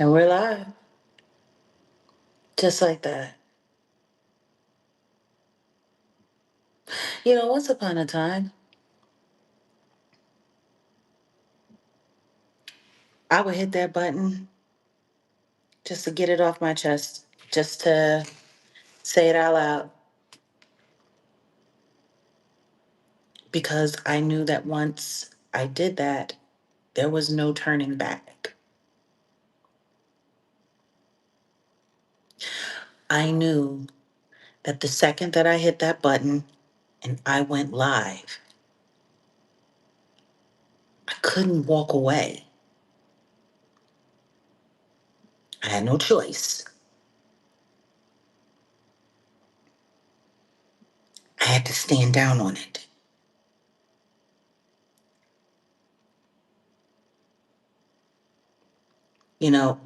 And we're live, just like that. Once upon a time, I would hit that button just to get it off my chest, just to say it out loud, because I knew that once I did that, there was no turning back. I knew that the second that I hit that button and I went live, I couldn't walk away. I had no choice. I had to stand down on it. You know,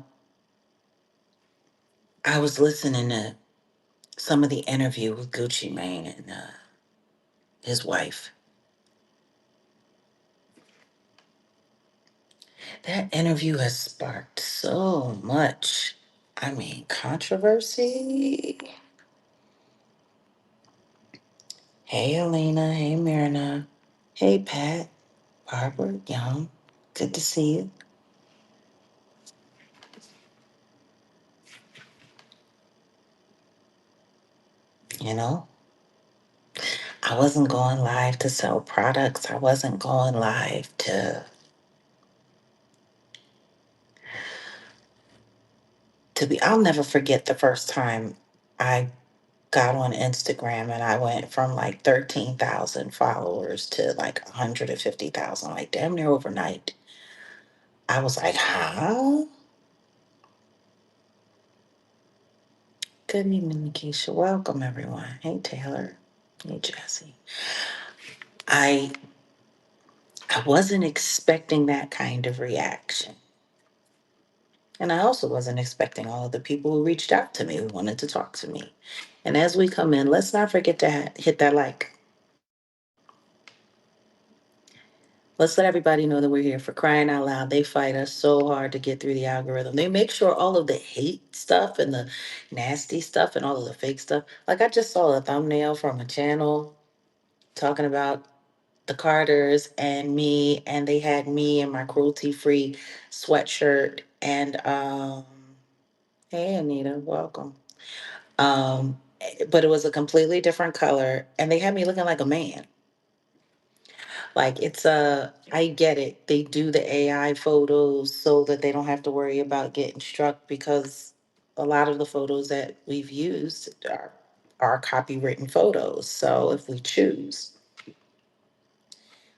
I was listening to some of the interview with Gucci Mane and his wife. That interview has sparked so much, controversy. Hey, Alina. Hey, Myrna. Hey, Pat. Barbara, Young. Good to see you. You know, I wasn't going live to sell products. I wasn't going live to be. I'll never forget the first time I got on Instagram and I went from like 13,000 followers to like 150,000, like damn near overnight. I was like, huh? Good evening, Nikisha. Welcome, everyone. Hey, Taylor. Hey, Jesse. I I wasn't expecting that kind of reaction. And I also wasn't expecting all of the people who reached out to me, who wanted to talk to me. And as we come in, let's not forget to hit that like. Let's let everybody know that we're here. For crying out loud. They fight us so hard to get through the algorithm. They make sure all of the hate stuff and the nasty stuff and all of the fake stuff. Like I just saw a thumbnail from a channel talking about the Carters and me, and they had me in my cruelty-free sweatshirt. And hey, Anita, welcome. But it was a completely different color, and they had me looking like a man. Like I get it. They do the AI photos so that they don't have to worry about getting struck because a lot of the photos that we've used are copywritten photos. So if we choose,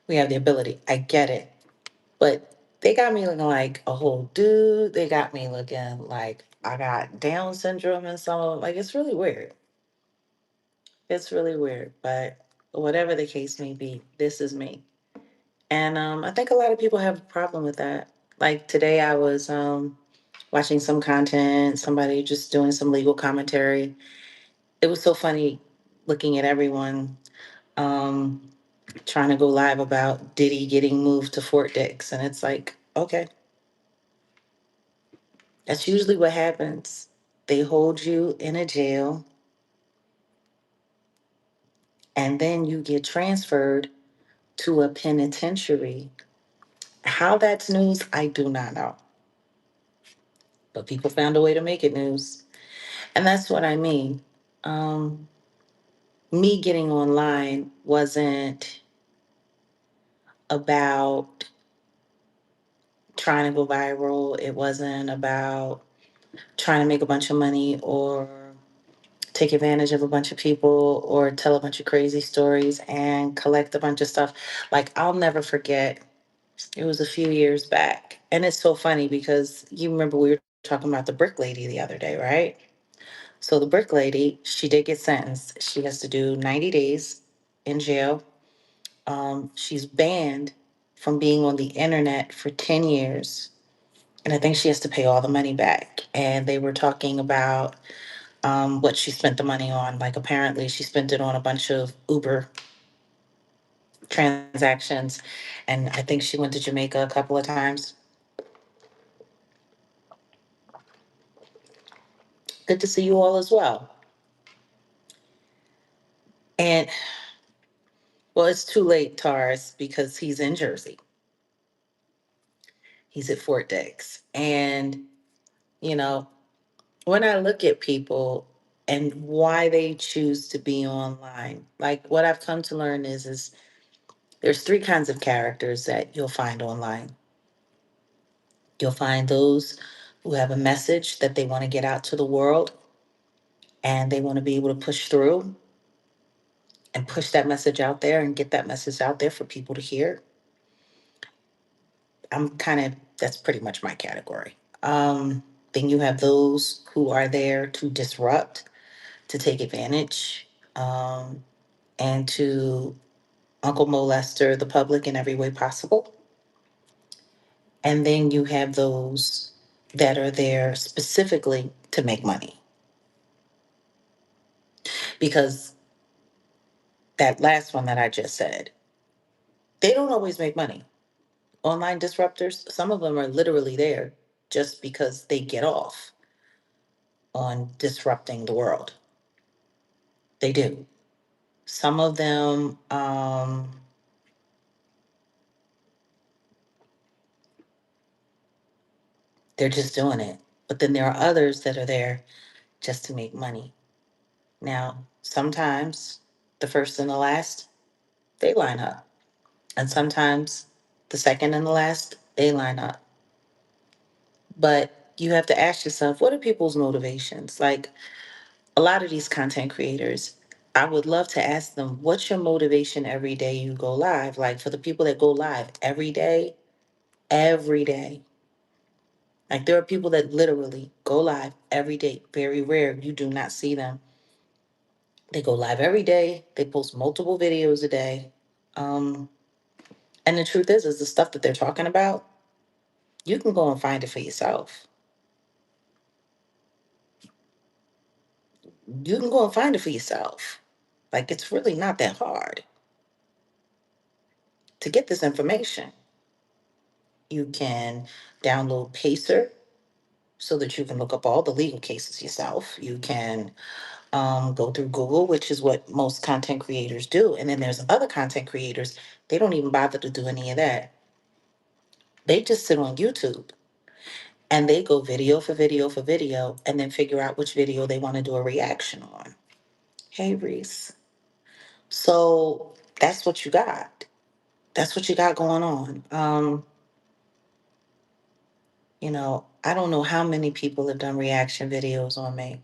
we have the ability. I get it. But they got me looking like a whole dude. They got me looking like I got Down syndrome and some of them. Like it's really weird. It's really weird. But whatever the case may be, this is me. And I think a lot of people have a problem with that. Like today, I was watching some content, somebody just doing some legal commentary. It was so funny looking at everyone um, trying to go live about Diddy getting moved to Fort Dix. And it's like, okay, that's usually what happens. They hold you in a jail and then you get transferred to a penitentiary. How that's news, I do not know. But people found a way to make it news. And that's what I mean. Um, Me getting online wasn't about trying to go viral. It wasn't about trying to make a bunch of money or take advantage of a bunch of people or tell a bunch of crazy stories and collect a bunch of stuff. Like, I'll never forget, it was a few years back. And it's so funny because you remember we were talking about the brick lady the other day, right? So the brick lady, she did get sentenced. She has to do 90 days in jail. She's banned from being on the internet for 10 years. And I think she has to pay all the money back. And they were talking about what she spent the money on. Like apparently she spent it on a bunch of Uber transactions. And I think she went to Jamaica a couple of times. Good to see you all as well. And well, it's too late, Tars, because he's in Jersey. He's at Fort Dix. And, you know, when I look at people and why they choose to be online, like what I've come to learn is there's three kinds of characters that you'll find online. You'll find those who have a message that they want to get out to the world and they want to be able to push through and push that message out there and get that message out there for people to hear. That's pretty much my category. Then you have those who are there to disrupt, to take advantage, um, and to Uncle Molester the public in every way possible. And then you have those that are there specifically to make money. Because that last one that I just said, they don't always make money. Online disruptors, some of them are literally there just because they get off on disrupting the world. They do. Some of them, they're just doing it. But then there are others that are there just to make money. Now, sometimes the first and the last, they line up. And sometimes the second and the last, they line up. But you have to ask yourself, what are people's motivations? Like a lot of these content creators, I would love to ask them, what's your motivation every day you go live? Like for the people that go live every day. Like there are people that literally go live every day. Very rare. You do not see them. They go live every day. They post multiple videos a day. Um, and the truth is the stuff that they're talking about, you can go and find it for yourself. You can go and find it for yourself. Like it's really not that hard to get this information. You can download Pacer so that you can look up all the legal cases yourself. You can go through Google, which is what most content creators do. And then there's other content creators, they don't even bother to do any of that. They just sit on YouTube and they go video for video for video and then figure out which video they want to do a reaction on. Hey, Reese. So that's what you got. That's what you got going on. I don't know how many people have done reaction videos on me.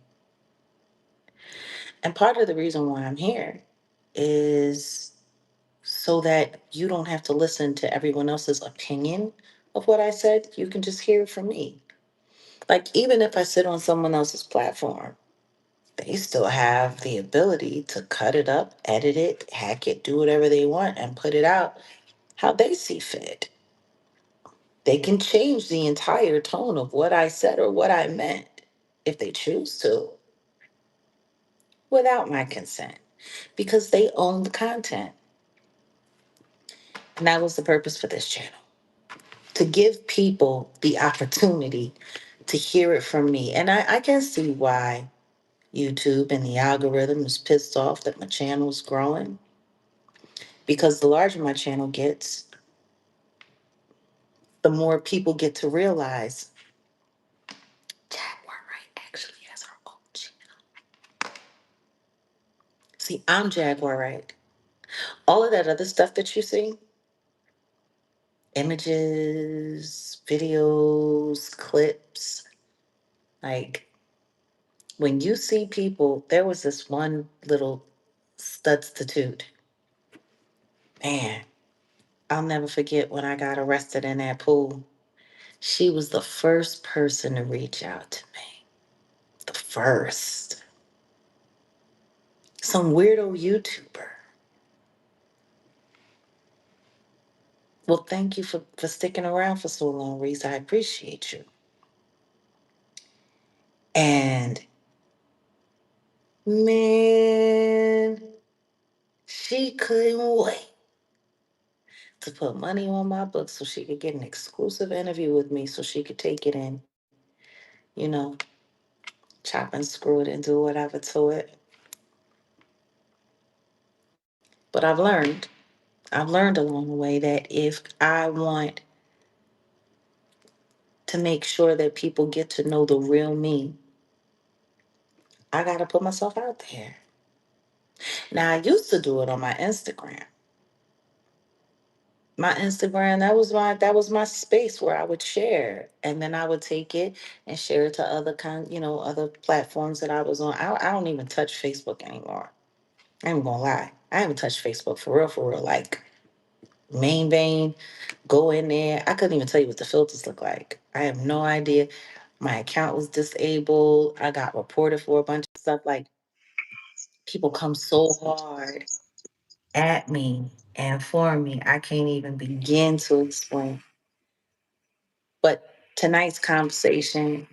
And part of the reason why I'm here is so that you don't have to listen to everyone else's opinion of what I said. You can just hear it from me. Like, even if I sit on someone else's platform, they still have the ability to cut it up, edit it, hack it, do whatever they want, and put it out how they see fit. They can change the entire tone of what I said or what I meant if they choose to without my consent because they own the content. And that was the purpose for this channel, to give people the opportunity to hear it from me. And I can see why YouTube and the algorithm is pissed off that my channel is growing, because the larger my channel gets, the more people get to realize Jaguar Wright actually has her own channel. See, I'm Jaguar Wright. All of that other stuff that you see, images, videos, clips, like when you see people, there was this one little substitute. Man, I'll never forget when I got arrested in that pool. She was the first person to reach out to me. The first. Some weirdo YouTuber. Well, thank you for sticking around for so long, Reese. I appreciate you. And man, she couldn't wait to put money on my book so she could get an exclusive interview with me so she could take it in, you know, chop and screw it and do whatever to it. But I've learned along the way that if I want to make sure that people get to know the real me, I got to put myself out there. Now, I used to do it on my Instagram. My Instagram, that was my space where I would share, and then I would take it and share it to other platforms that I was on. I don't even touch Facebook anymore. I ain't gonna lie. I haven't touched Facebook for real. Like main vein, go in there. I couldn't even tell you what the filters look like. I have no idea. My account was disabled. I got reported for a bunch of stuff. Like people come so hard at me and for me. I can't even begin to explain. But tonight's conversation,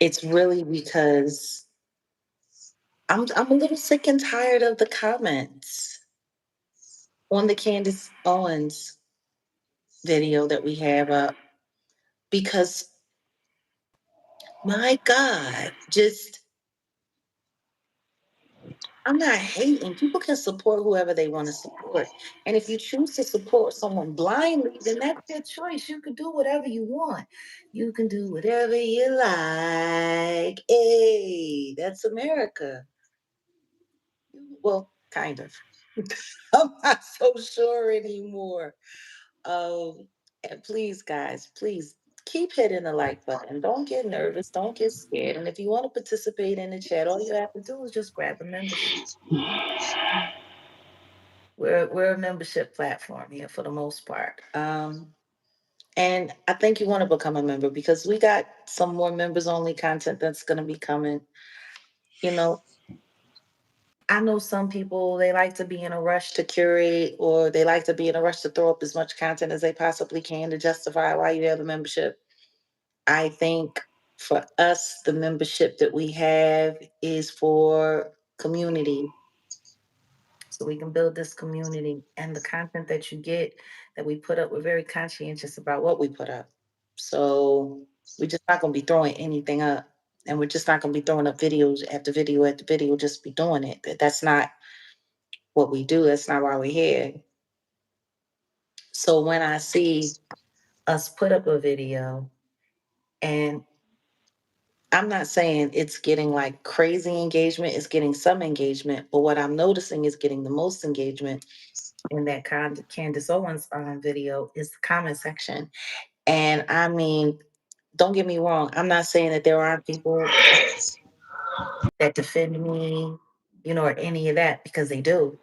it's really because I'm a little sick and tired of the comments on the Candace Owens video that we have up because my God, just I'm not hating. People can support whoever they want to support. And if you choose to support someone blindly, then that's your choice. You can do whatever you want. You can do whatever you like. Hey, that's America. Well, kind of. I'm not so sure anymore. And please, guys, please keep hitting the like button. Don't get nervous. Don't get scared. And if you want to participate in the chat, all you have to do is just grab a membership. We're a membership platform here for the most part. And I think you want to become a member because we got some more members only content that's going to be coming. You know, I know some people, they like to be in a rush to curate or they like to be in a rush to throw up as much content as they possibly can to justify why you have a membership. I think for us, the membership that we have is for community. So we can build this community and the content that you get that we put up, we're very conscientious about what we put up. So we're just not going to be throwing anything up. And we're just not going to be throwing up videos after video after video, just be doing it. That's not what we do. That's not why we're here. So when I see us put up a video, and I'm not saying it's getting like crazy engagement, it's getting some engagement, but what I'm noticing is getting the most engagement in that Candace Owens video is the comment section. And I mean, don't get me wrong, I'm not saying that there aren't people that defend me, or any of that, because they do.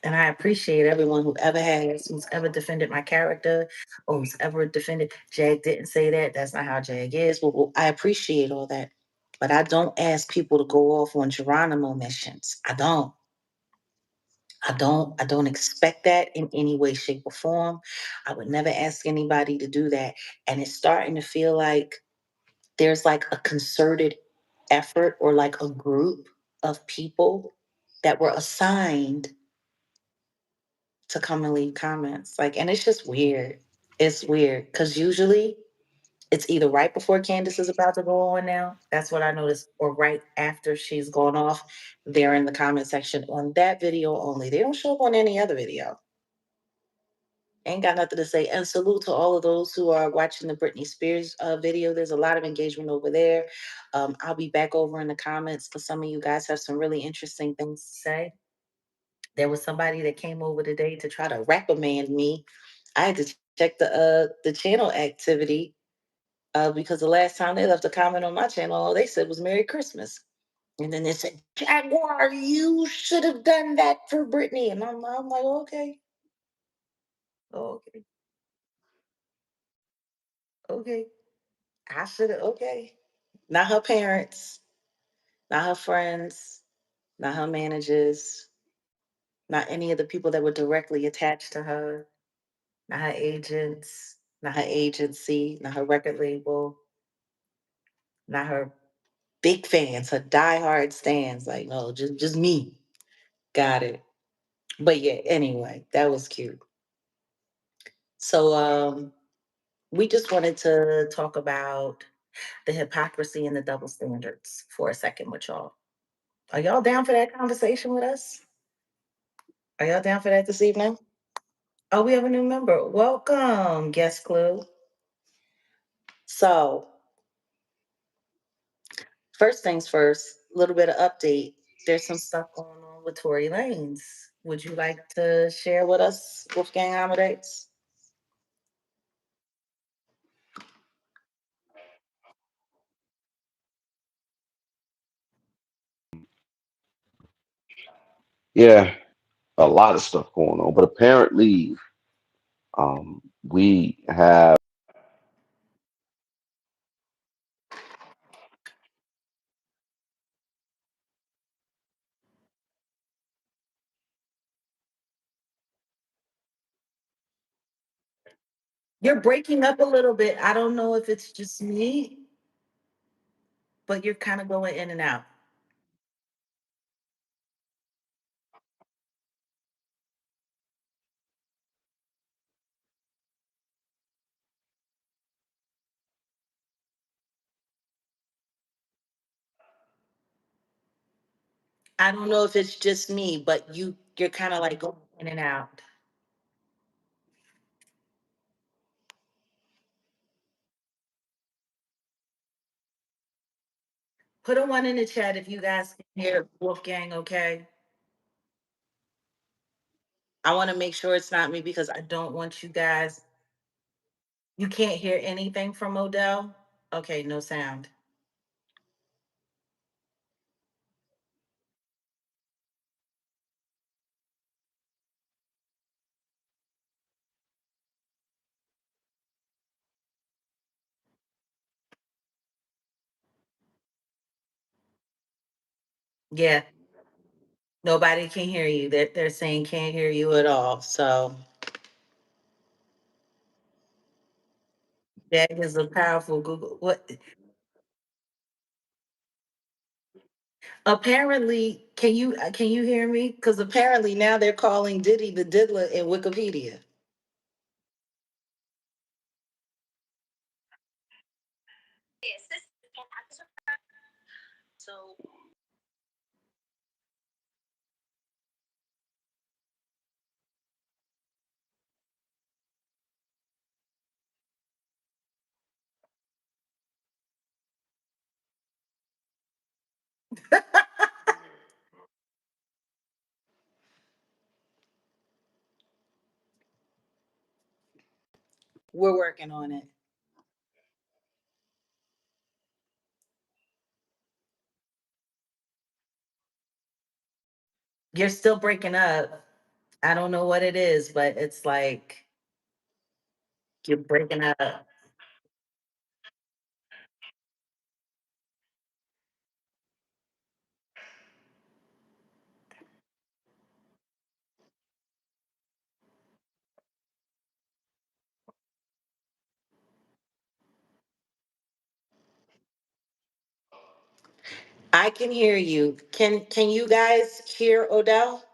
And I appreciate everyone who ever has, who's ever defended my character, or who's ever defended Jag didn't say that. That's not how Jag is. Well, I appreciate all that. But I don't ask people to go off on Geronimo missions. I don't expect that in any way, shape, or form. I would never ask anybody to do that. And it's starting to feel like there's like a concerted effort or like a group of people that were assigned to come and leave comments. Like, and it's just weird. It's weird because usually it's either right before Candace is about to go on now. That's what I noticed, or right after she's gone off. They're in the comment section on that video only. They don't show up on any other video. Ain't got nothing to say. And salute to all of those who are watching the Britney Spears video. There's a lot of engagement over there. I'll be back over in the comments for some of you guys have some really interesting things to say. There was somebody that came over today to try to reprimand me. I had to check the channel activity because the last time they left a comment on my channel, all they said was Merry Christmas. And then they said, Jaguar, you should have done that for Britney. And I'm like, okay, okay, okay. I should have, okay. Not her parents, not her friends, not her managers, not any of the people that were directly attached to her, not her agents, not her agency, not her record label, not her big fans, her diehard stands. Like, no, just me. Got it. But yeah, anyway, that was cute. So We just wanted to talk about the hypocrisy and the double standards for a second with y'all. Are y'all down for that conversation with us? Are y'all down for that this evening? Oh, we have a new member. Welcome, guest clue. So, first things first, a little bit of update. There's some stuff going on with Tory Lanez. Would you like to share with us, Wolfgang Amadeus? Yeah, a lot of stuff going on, but apparently, we have. You're breaking up a little bit. I don't know if it's just me, but you're kind of going in and out. I don't know if it's just me, but you're kind of like going in and out. Put a one in the chat if you guys can hear Wolfgang, okay? I want to make sure it's not me because I don't want you guys. You can't hear anything from Odell? Okay, no sound. Yeah, nobody can hear you. They're saying can't hear you at all. So that is a powerful Google. What apparently can you hear me? Because apparently now they're calling Diddy the diddler in Wikipedia. We're working on it. You're still breaking up. I don't know what it is, but it's like you're breaking up. I can hear you. Can you guys hear Odell?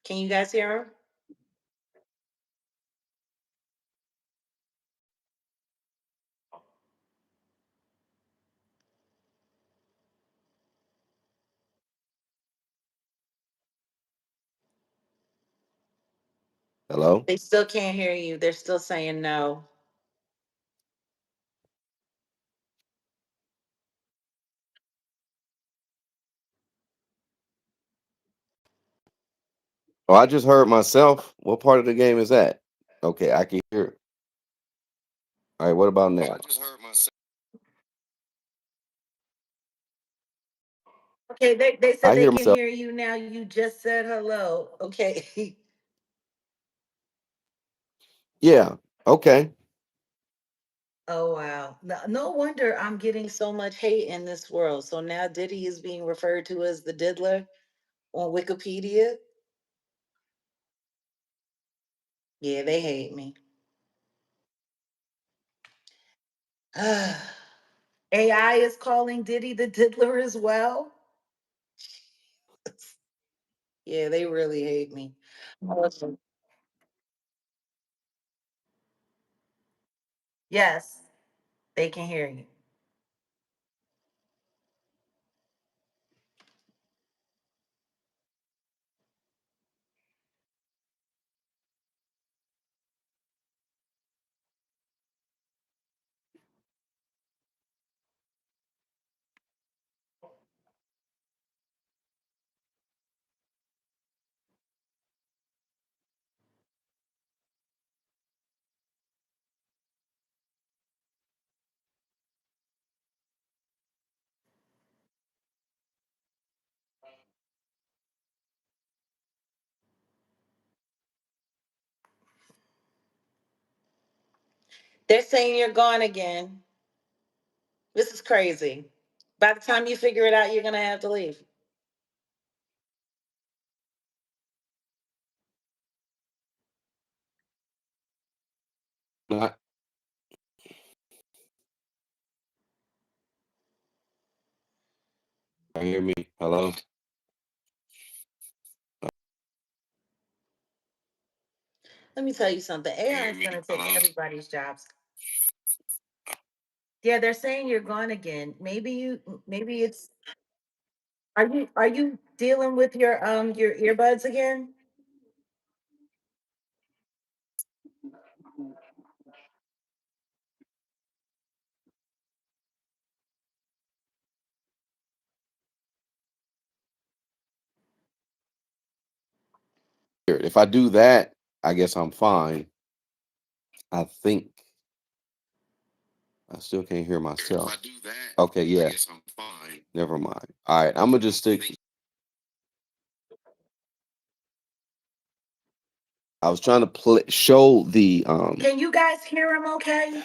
Can you guys hear him? Hello? They still can't hear you. They're still saying no. Oh, I just heard myself. What part of the game is that? Okay, I can hear it. All right, what about now? I just heard myself. Okay, they said I they hear can myself. hear you now. You just said hello. Okay. Yeah, okay. Oh wow. No wonder I'm getting so much hate in this world. So now Diddy is being referred to as the diddler on Wikipedia. Yeah, they hate me. AI is calling Diddy the diddler as well. Yeah, they really hate me. Awesome. Yes, they can hear you. They're saying you're gone again. This is crazy. By the time you figure it out, you're gonna have to leave. Not. Can you hear me? Hello. Let me tell you something. AI is gonna take everybody's jobs. Yeah, they're saying you're gone again. Maybe it's are you dealing with your earbuds again? If I do that, I guess I'm fine. I think I still can't hear myself. If I do that, okay, yeah. I guess I'm fine. Never mind. All right, I'm gonna just stick. I was trying to show the Can you guys hear him okay?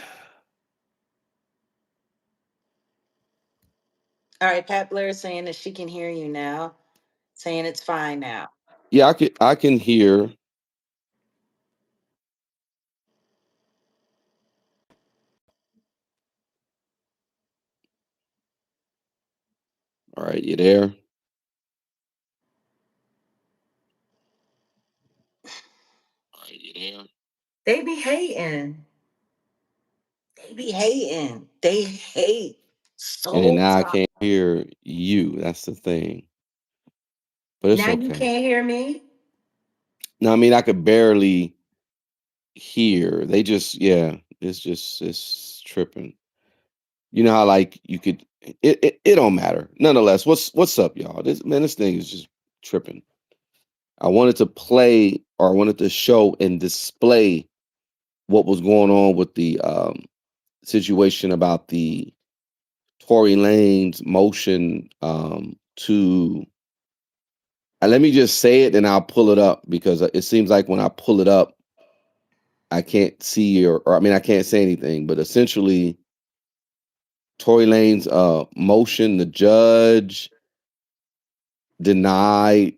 All right, Pat Blair is saying that she can hear you now, saying it's fine now. yeah, I can hear. All right, you there? All right, you there? They be hating. They be hating. They hate And then so now I tough. can't hear you. That's the thing. But it's Now you okay. can't hear me? No, I mean I could barely hear. They just yeah, it's tripping. You know how like you could it don't matter. Nonetheless, what's up, y'all? This thing is just tripping. I wanted to play or I wanted to show and display what was going on with the situation about the Tory Lane's motion to let me just say it and I'll pull it up because it seems like when I pull it up, I can't see or I mean I can't say anything, but essentially Tory Lane's motion, the judge denied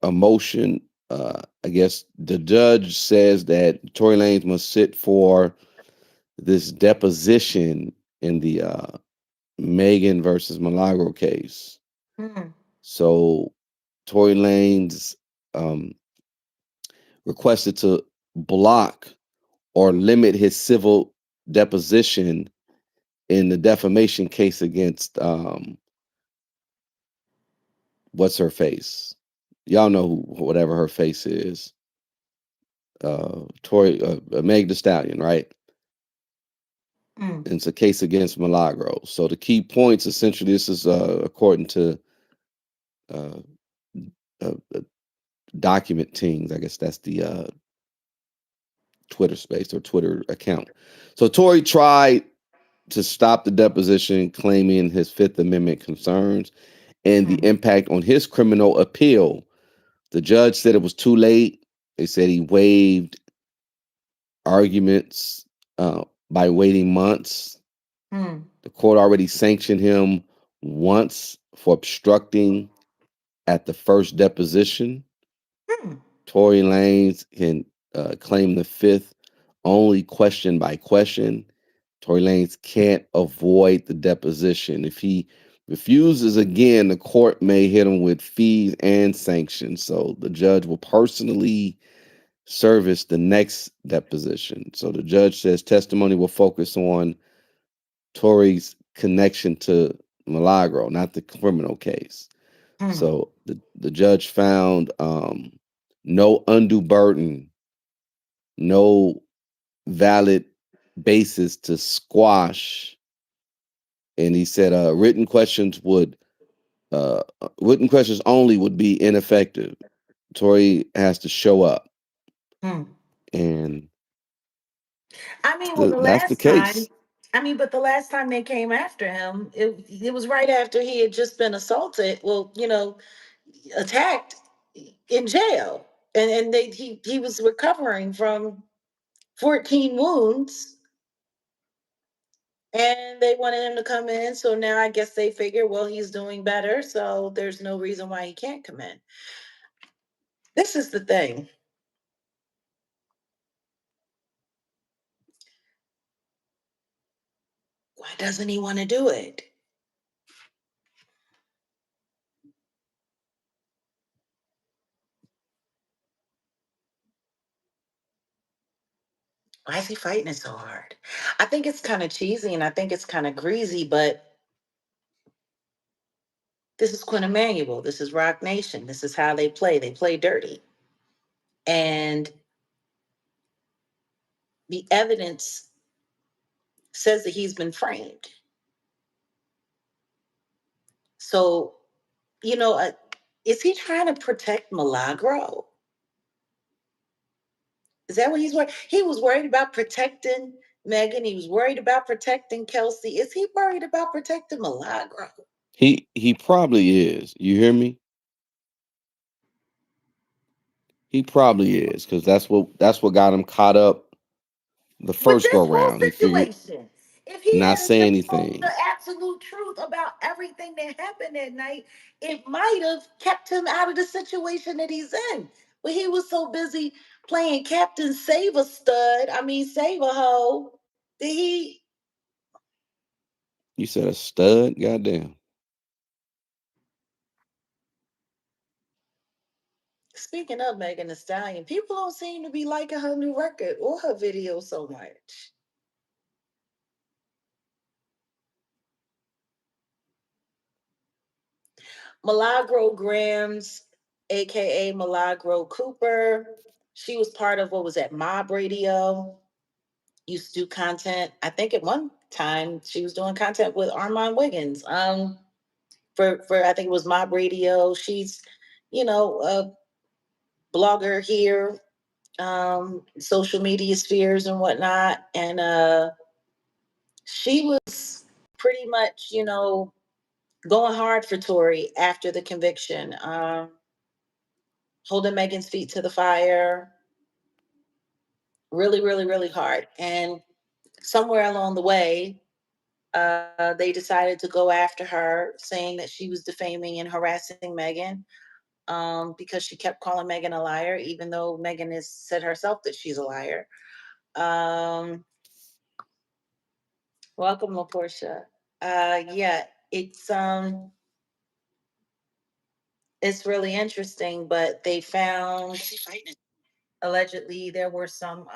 a motion. I guess the judge says that Tory Lanez must sit for this deposition in the Megan versus Milagro case. Hmm. So Tory Lanez um, requested to block or limit his civil deposition in the defamation case against what's her face? Y'all know whatever her face is. Tory Meg the Stallion, right? Hmm. And it's a case against Milagro. So the key points, essentially, this is according to uh, document teams. I guess that's the Twitter space or Twitter account. So Tory tried to stop the deposition, claiming his Fifth Amendment concerns and the Hmm. impact on his criminal appeal. The judge said it was too late. They said he waived arguments by waiting months. Hmm. The court already sanctioned him once for obstructing at the first deposition. Hmm. Tory Lanez can claim the fifth only question by question. Tory Lanez can't avoid the deposition. If he refuses again, the court may hit him with fees and sanctions. So the judge will personally service the next deposition. So the judge says testimony will focus on Tory's connection to Milagro, not the criminal case. Hmm. So the judge found no undue burden, no valid basis to squash, and he said written questions only would be ineffective. Tory has to show up, Hmm. and I mean, well, the that's the last time, case. I mean, but the last time they came after him, it was right after he had just been assaulted. Well, attacked in jail, and he was recovering from 14 wounds, and they wanted him to come in. So now I guess they figure, well, he's doing better, so there's no reason why he can't come in. This is the thing. Why doesn't he want to do it? Why is he fighting it so hard? I think it's kind of cheesy and I think it's kind of greasy, but this is Quinn Emanuel. This is Rock Nation. This is how they play. They play dirty. And the evidence says that he's been framed. So, you know, uh, is he trying to protect Milagro? Is that what he's worried? He was worried about protecting Megan. He was worried about protecting Kelsey. Is he worried about protecting Milagro? He probably is. You hear me? He probably is because that's what got him caught up the With first go this whole round. He figured situation. If he not had say just told anything. the absolute truth about everything that happened that night, it might have kept him out of the situation that he's in. But he was so busy playing Captain Save a Stud, I mean Save a Hoe, that he, You said a stud? Goddamn. speaking of Megan Thee Stallion, people don't seem to be liking her new record or her video so much. Milagro Grams, aka Milagro Cooper. She was part of what was that Mob Radio. Used to do content. I think at one time she was doing content with Armand Wiggins. For I think it was Mob Radio. She's, a blogger here, social media spheres and whatnot. And she was pretty much, going hard for Tory after the conviction. Holding Megan's feet to the fire, really, really, really hard. And somewhere along the way, they decided to go after her, saying that she was defaming and harassing Megan because she kept calling Megan a liar, even though Megan has said herself that she's a liar. Um, Welcome, LaPortia. Yeah, it's really interesting, but they found allegedly there were some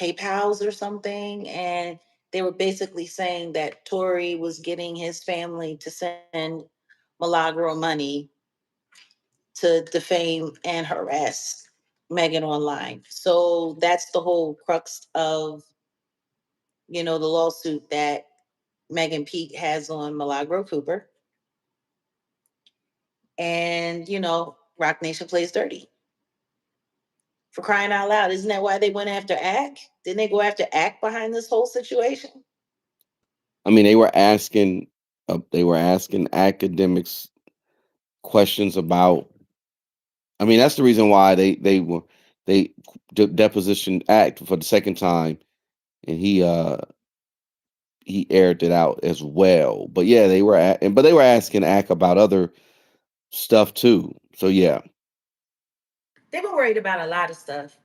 PayPal's or something, and they were basically saying that Tory was getting his family to send Milagro money to defame and harass Megan online. So that's the whole crux of, the lawsuit that Megan Peake has on Milagro Cooper. And, Rock Nation plays dirty. For crying out loud. Isn't that why they went after Ack? Didn't they go after Ack behind this whole situation? I mean, they were asking academics questions about. I mean, that's the reason why they deposition Act for the second time, and he aired it out as well. But yeah, but they were asking Ack about other stuff too. So yeah, They were worried about a lot of stuff.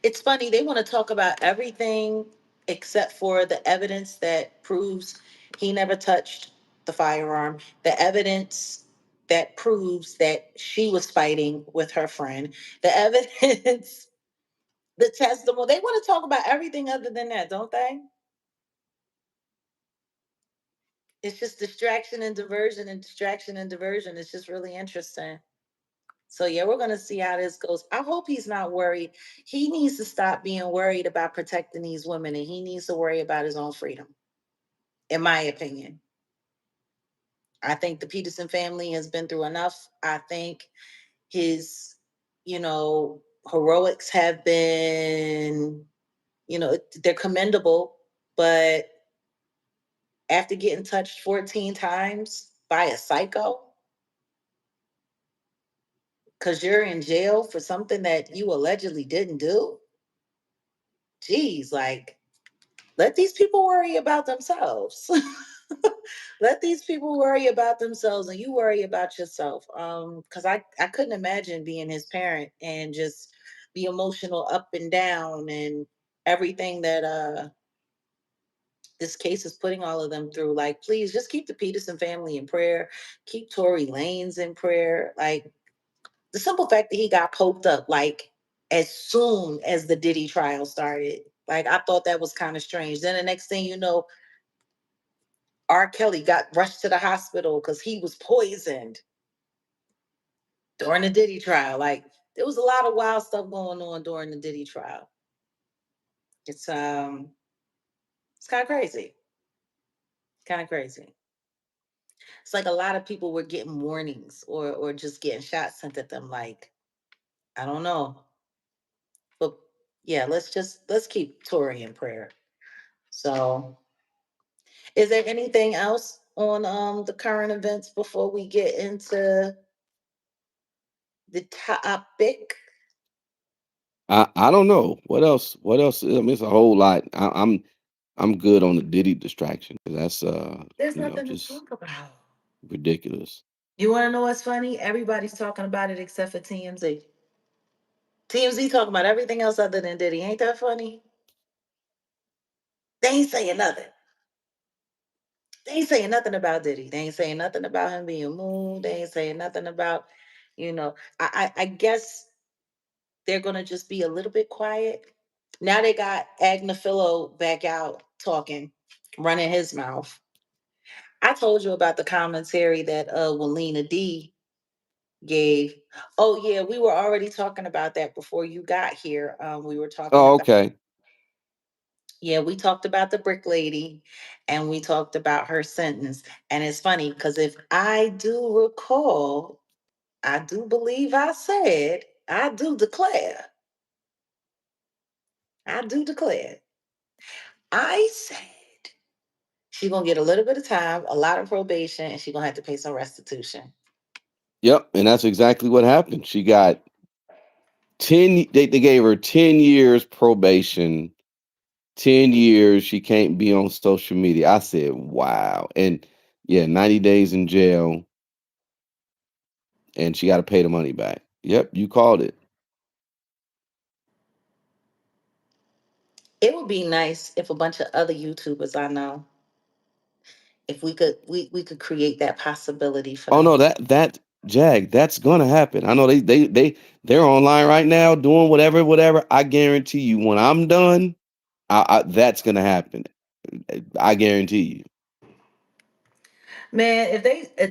It's funny, they want to talk about everything except for the evidence that proves he never touched the firearm, the evidence that proves that she was fighting with her friend. The evidence, the testimony, they want to talk about everything other than that, don't they? It's just distraction and diversion and distraction and diversion. It's just really interesting. So yeah, we're gonna see how this goes. I hope he's not worried. He needs to stop being worried about protecting these women, and he needs to worry about his own freedom, in my opinion. I think the Peterson family has been through enough. I think his, you know, heroics have been, they're commendable, but after getting touched 14 times by a psycho, because you're in jail for something that you allegedly didn't do, geez, like, let these people worry about themselves. Let these people worry about themselves and you worry about yourself. Because I couldn't imagine being his parent and just be emotional up and down and everything that this case is putting all of them through. Like, please just keep the Peterson family in prayer. Keep Tory Lanez in prayer. Like, the simple fact that he got poked up, like, as soon as the Diddy trial started. Like, I thought that was kind of strange. Then the next thing you know, R. Kelly got rushed to the hospital because he was poisoned during the Diddy trial. Like, there was a lot of wild stuff going on during the Diddy trial. It's it's kind of crazy. Kind of crazy. It's like a lot of people were getting warnings or just getting shots sent at them. Like, I don't know. But yeah, let's keep Tory in prayer. So is there anything else on the current events before we get into the topic? I don't know what else. What else? I mean, it's a whole lot. I'm good on the Diddy distraction. That's There's nothing to just talk about. ridiculous. You want to know what's funny? Everybody's talking about it except for TMZ. TMZ talking about everything else other than Diddy. Ain't that funny? They ain't saying nothing. They ain't saying nothing about Diddy. They ain't saying nothing about him being moved. They ain't saying nothing about, I guess they're gonna just be a little bit quiet. Now they got Agnafilo back out talking, running his mouth. I told you about the commentary that Walina D gave. Oh yeah, we were already talking about that before you got here. We were talking Oh, about, okay. yeah, we talked about the brick lady and we talked about her sentence. And it's funny because if I do recall, I do believe I said, I do declare, I said she's gonna get a little bit of time, a lot of probation, and she's gonna have to pay some restitution. Yep, and that's exactly what happened. She got 10. They gave her 10 years probation. 10 years she can't be on social media. I said, wow. And yeah, 90 days in jail, and she got to pay the money back. Yep, you called it. It would be nice if a bunch of other YouTubers I know, if we could create that possibility for Oh them. no, that Jag, that's gonna happen. I know they're online right now doing whatever. I guarantee you, when I'm done, that's gonna happen. I guarantee you. Man,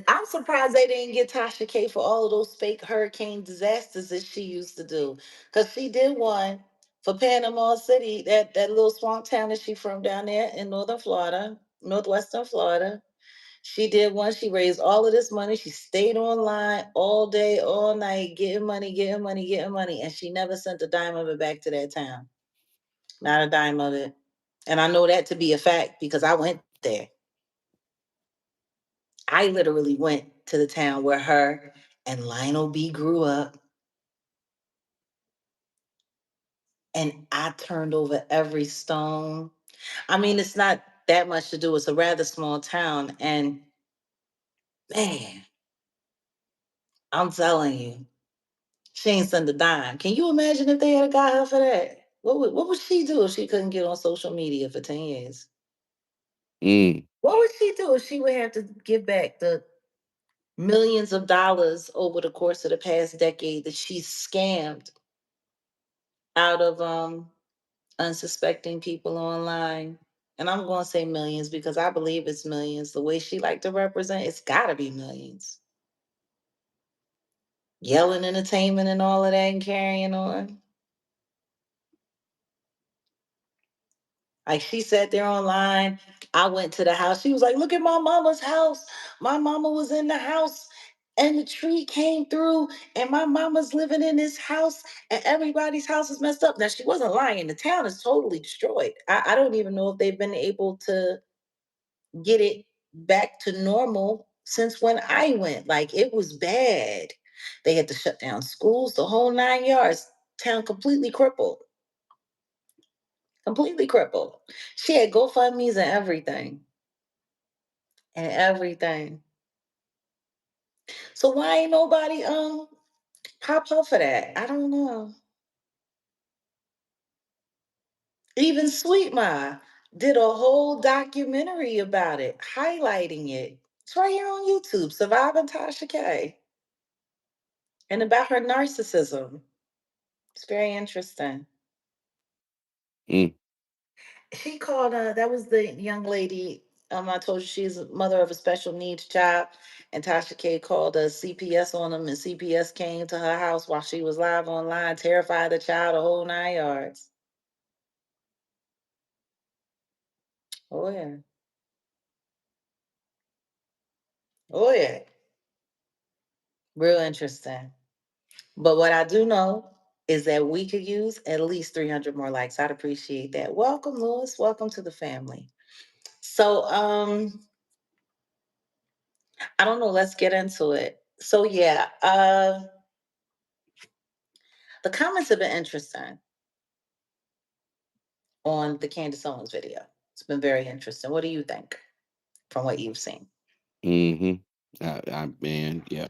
I'm surprised they didn't get Tasha K for all of those fake hurricane disasters that she used to do. Because she did one for Panama City, that little swamp town that she from down there in northern Florida, northwestern Florida. She did one. She raised all of this money. She stayed online all day, all night, getting money, getting money, getting money. And she never sent a dime of it back to that town. Not a dime of it. And I know that to be a fact because I went there. I literally went to the town where her and Lionel B grew up, and I turned over every stone. I mean, it's not that much to do. It's a rather small town, and man, I'm telling you, she ain't send a dime. Can you imagine if they had got her for that? What would she do if she couldn't get on social media for 10 years? Mm. What would she do if she would have to give back the millions of dollars over the course of the past decade that she's scammed out of unsuspecting people online. And I'm going to say millions because I believe it's millions. The way she like to represent, it's got to be millions. Yelling entertainment and all of that and carrying on. Like she sat there online. I went to the house. She was like, "Look at my mama's house. My mama was in the house and the tree came through and my mama's living in this house and everybody's house is messed up." Now she wasn't lying. The town is totally destroyed. I don't even know if they've been able to get it back to normal since when I went. Like it was bad. They had to shut down schools, the whole 9 yards. Town completely crippled. Completely crippled. She had GoFundMe's and everything. And everything. So why ain't nobody pop up for that? I don't know. Even Sweet Ma did a whole documentary about it, highlighting it. It's right here on YouTube, Surviving Tasha K. And about her narcissism. It's very interesting. Mm, She called that was the young lady. I told you she's a mother of a special needs child. And Tasha K called a CPS on them, and CPS came to her house while she was live online, terrified the child, the whole 9 yards. Oh yeah. Oh yeah. Real interesting. But what I do know is that we could use at least 300 more likes. I'd appreciate that. Welcome, Lewis. Welcome to the family. So I don't know, let's get into it. So yeah, the comments have been interesting on the Candace Owens video. It's been very interesting. What do you think from what you've seen? mm-hmm. Man, yeah,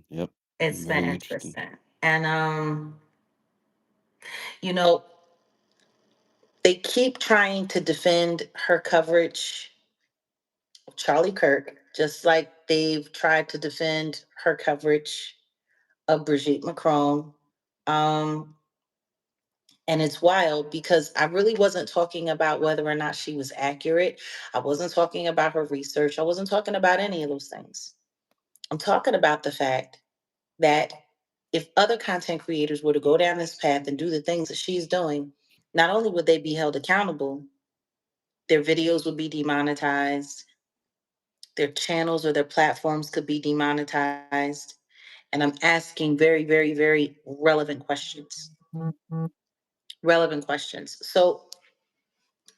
yep. It's been Very interesting. interesting. And you know, they keep trying to defend her coverage of Charlie Kirk, just like they've tried to defend her coverage of Brigitte Macron. Um, and it's wild because I really wasn't talking about whether or not she was accurate. I wasn't talking about her research. I wasn't talking about any of those things. I'm talking about the fact that if other content creators were to go down this path and do the things that she's doing, not only would they be held accountable, their videos would be demonetized, their channels or their platforms could be demonetized. And I'm asking very, very, very relevant questions. Relevant questions. So,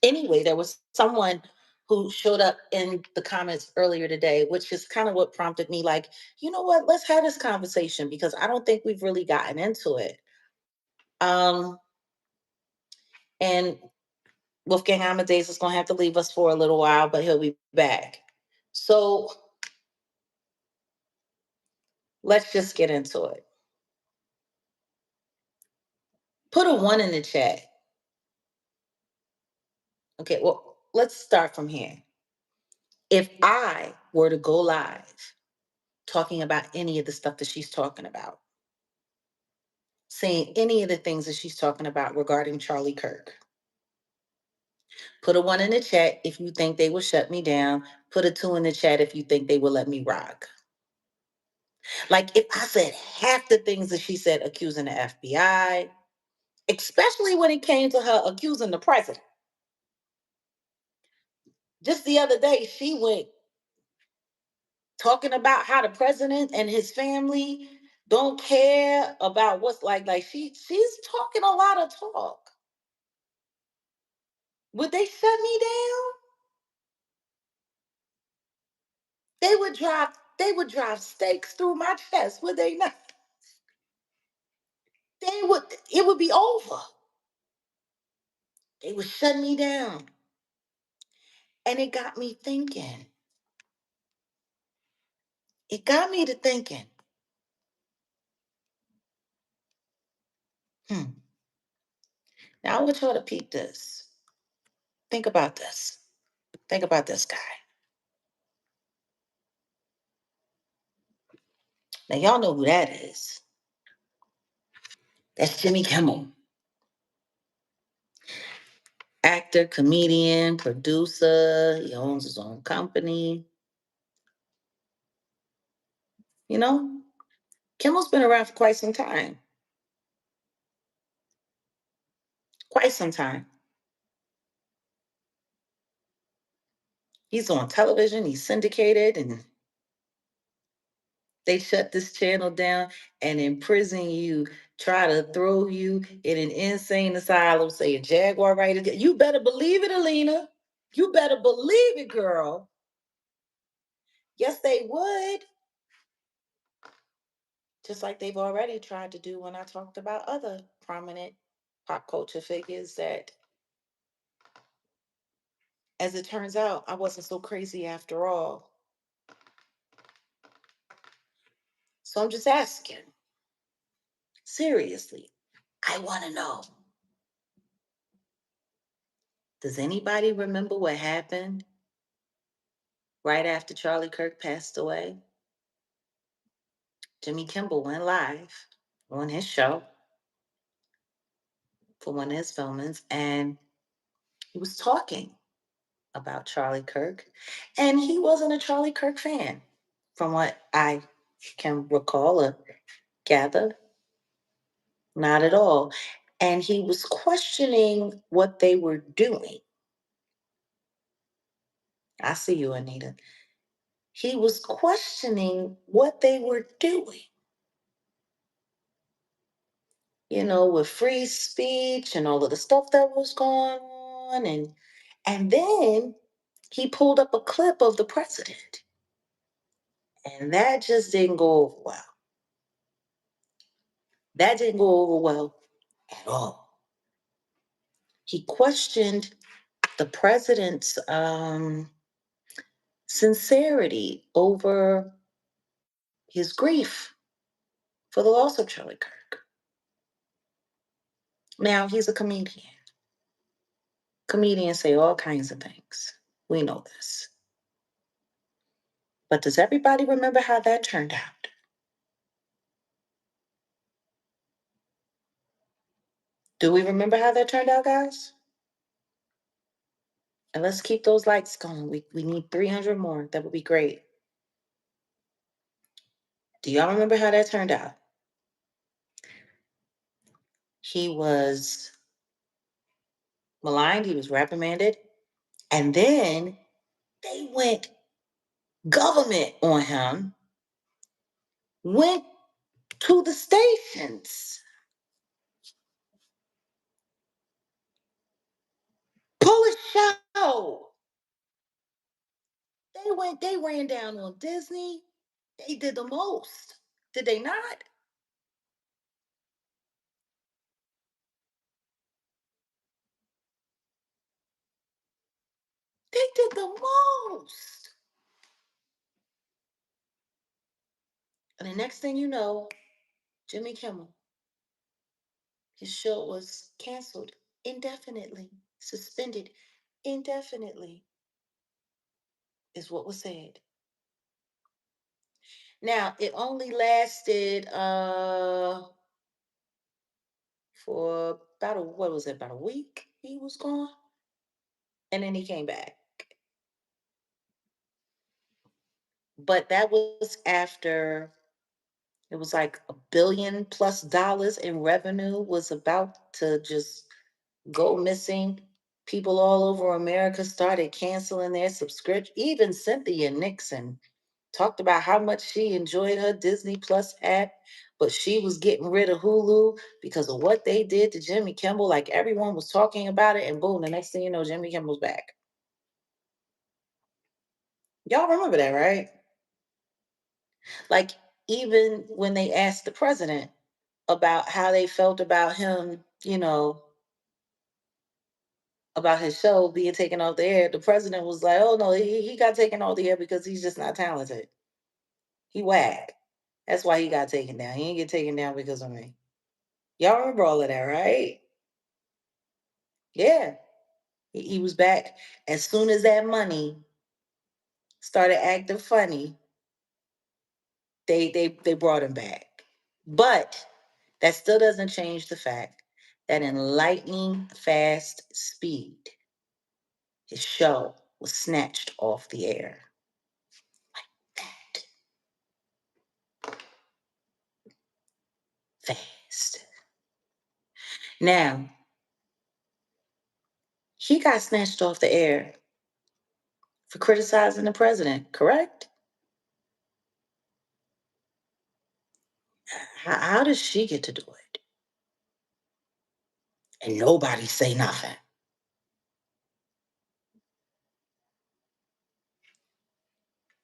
anyway, there was someone who showed up in the comments earlier today, which is kind of what prompted me, like, you know what, let's have this conversation because I don't think we've really gotten into it. Um, and Wolfgang Amadeus is going to have to leave us for a little while, but he'll be back. So let's just get into it. Put a one in the chat. Okay, well, let's start from here. If I were to go live talking about any of the stuff that she's talking about, saying any of the things that she's talking about regarding Charlie Kirk, put a one in the chat if you think they will shut me down. Put a two in the chat if you think they will let me rock. Like if I said half the things that she said accusing the FBI, especially when it came to her accusing the president. Just the other day, she went talking about how the president and his family don't care about what's like she's talking a lot of talk. Would they shut me down? They would drive stakes through my chest, would they not? It would be over. They would shut me down. And it got me thinking. It got me to thinking. Hmm. Now I want y'all to peep this. Think about this. Think about this guy. Now, y'all know who that is. That's Jimmy Kimmel. Actor, comedian, producer. He owns his own company. You know, Kimmel's been around for quite some time. Quite some time. He's on television, he's syndicated, and they shut this channel down and imprison you, try to throw you in an insane asylum, say a Jaguar Wright. You better believe it, Alina. You better believe it, girl. Yes, they would. Just like they've already tried to do when I talked about other prominent pop culture figures that, as it turns out, I wasn't so crazy after all. So I'm just asking, seriously, I want to know, does anybody remember what happened right after Charlie Kirk passed away? Jimmy Kimmel went live on his show for one of his filmings, and he was talking about Charlie Kirk. And he wasn't a Charlie Kirk fan, from what I can recall or gather. Not at all. And he was questioning what they were doing. I see you, Anita. He was questioning what they were doing, with free speech and all of the stuff that was going on. And then he pulled up a clip of the president. And that just didn't go over well. That didn't go over well at all. He questioned the president's sincerity over his grief for the loss of Charlie Kirk. Now, he's a comedian. Comedians say all kinds of things. We know this. But does everybody remember how that turned out? Do we remember how that turned out, guys? And let's keep those likes going. We need 300 more. That would be great. Do y'all remember how that turned out? He was maligned, he was reprimanded, and then they went government on him, went to the stations, pull a show. They ran down on Disney. They did the most. Did they not? They did the most. And the next thing you know, Jimmy Kimmel, his show was canceled indefinitely, suspended indefinitely, is what was said. Now, it only lasted for about what was it, about a week he was gone? And then he came back. But that was after it was like $1 billion+ in revenue was about to just go missing. People all over America started canceling their subscription. Even Cynthia Nixon talked about how much she enjoyed her Disney Plus app, but she was getting rid of Hulu because of what they did to Jimmy Kimmel. Like everyone was talking about it, and boom, the next thing you know, Jimmy Kimmel's back. Y'all remember that, right? Like, even when they asked the president about how they felt about him, about his show being taken off the air, the president was like, oh no, he got taken off the air because he's just not talented. He whack. That's why he got taken down. He didn't get taken down because of me. Y'all remember all of that, right? Yeah. He was back as soon as that money started acting funny. They brought him back. But that still doesn't change the fact that in lightning fast speed, his show was snatched off the air. That fast. Now, he got snatched off the air for criticizing the president, correct? How does she get to do it? And nobody say nothing.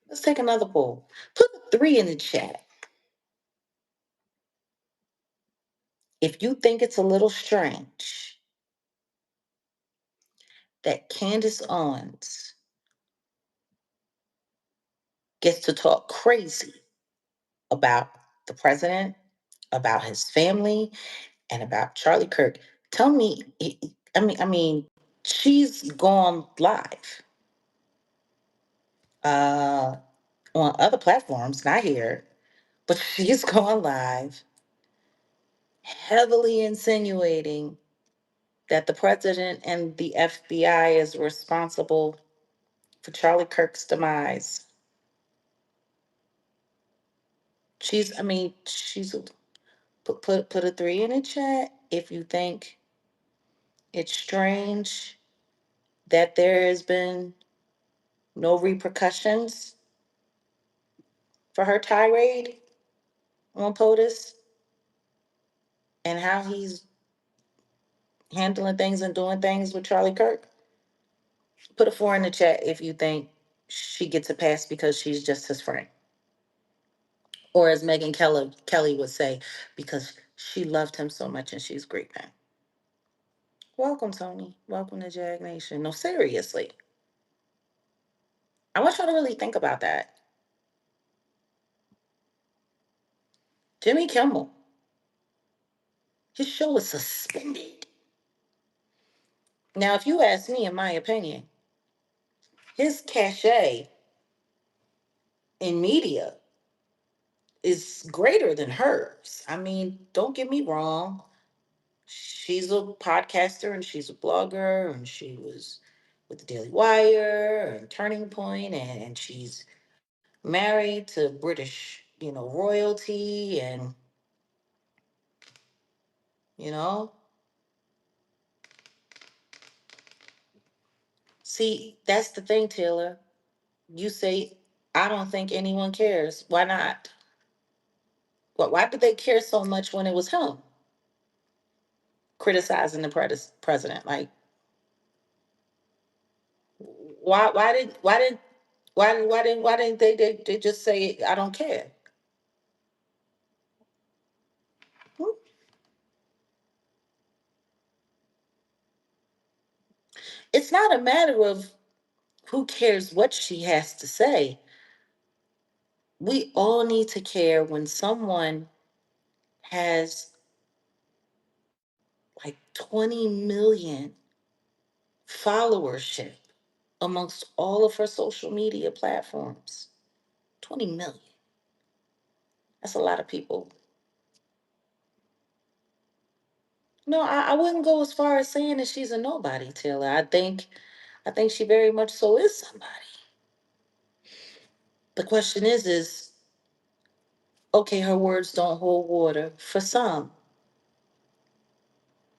Let's take another poll. Put a 3 in the chat if you think it's a little strange that Candace Owens gets to talk crazy about the president, about his family, and about Charlie Kirk. Tell me, I mean, she's gone live uh, on other platforms, not here, but she's gone live, heavily insinuating that the president and the FBI is responsible for Charlie Kirk's demise. She's put a 3 in the chat if you think it's strange that there has been no repercussions for her tirade on POTUS and how he's handling things and doing things with Charlie Kirk. Put a 4 in the chat if you think she gets a pass because she's just his friend. Or as Kelly would say, because she loved him so much and she's grieving. Welcome, Tony. Welcome to Jag Nation. No, seriously. I want y'all to really think about that. Jimmy Kimmel, his show was suspended. Now, if you ask me, in my opinion, his cachet in media is greater than hers. I mean, don't get me wrong. She's a podcaster and she's a blogger and she was with the Daily Wire and Turning Point and she's married to British, royalty and, you know. See, that's the thing, Taylor. You say, I don't think anyone cares. Why not? Why did they care so much when it was him criticizing the president? Like, why didn't they just say I don't care? Hmm? It's not a matter of who cares what she has to say. We all need to care when someone has like 20 million followership amongst all of her social media platforms. 20 million. That's a lot of people. No, I wouldn't go as far as saying that she's a nobody, Taylor. I think she very much so is somebody. The question is okay, her words don't hold water for some,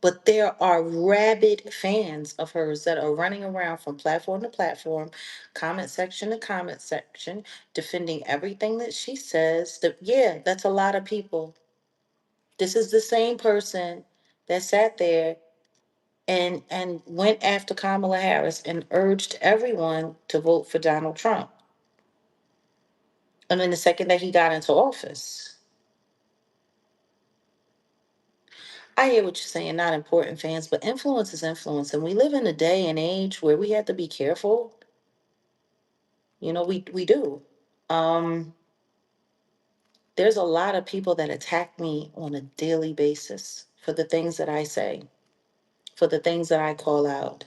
but there are rabid fans of hers that are running around from platform to platform, comment section to comment section, defending everything that she says. Yeah, that's a lot of people. This is the same person that sat there and went after Kamala Harris and urged everyone to vote for Donald Trump. And then the second that he got into office, I hear what you're saying, not important fans, but influence is influence. And we live in a day and age where we have to be careful. We do. Um, there's a lot of people that attack me on a daily basis for the things that I say, for the things that I call out.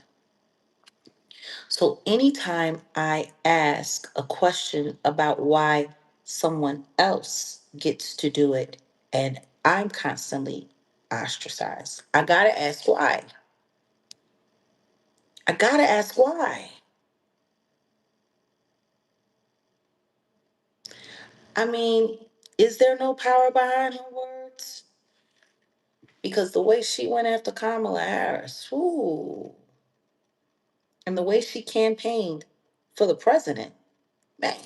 So anytime I ask a question about why someone else gets to do it and I'm constantly ostracized. I gotta ask why. I gotta ask why. I mean, is there no power behind her words? Because the way she went after Kamala Harris, ooh, and the way she campaigned for the president, man.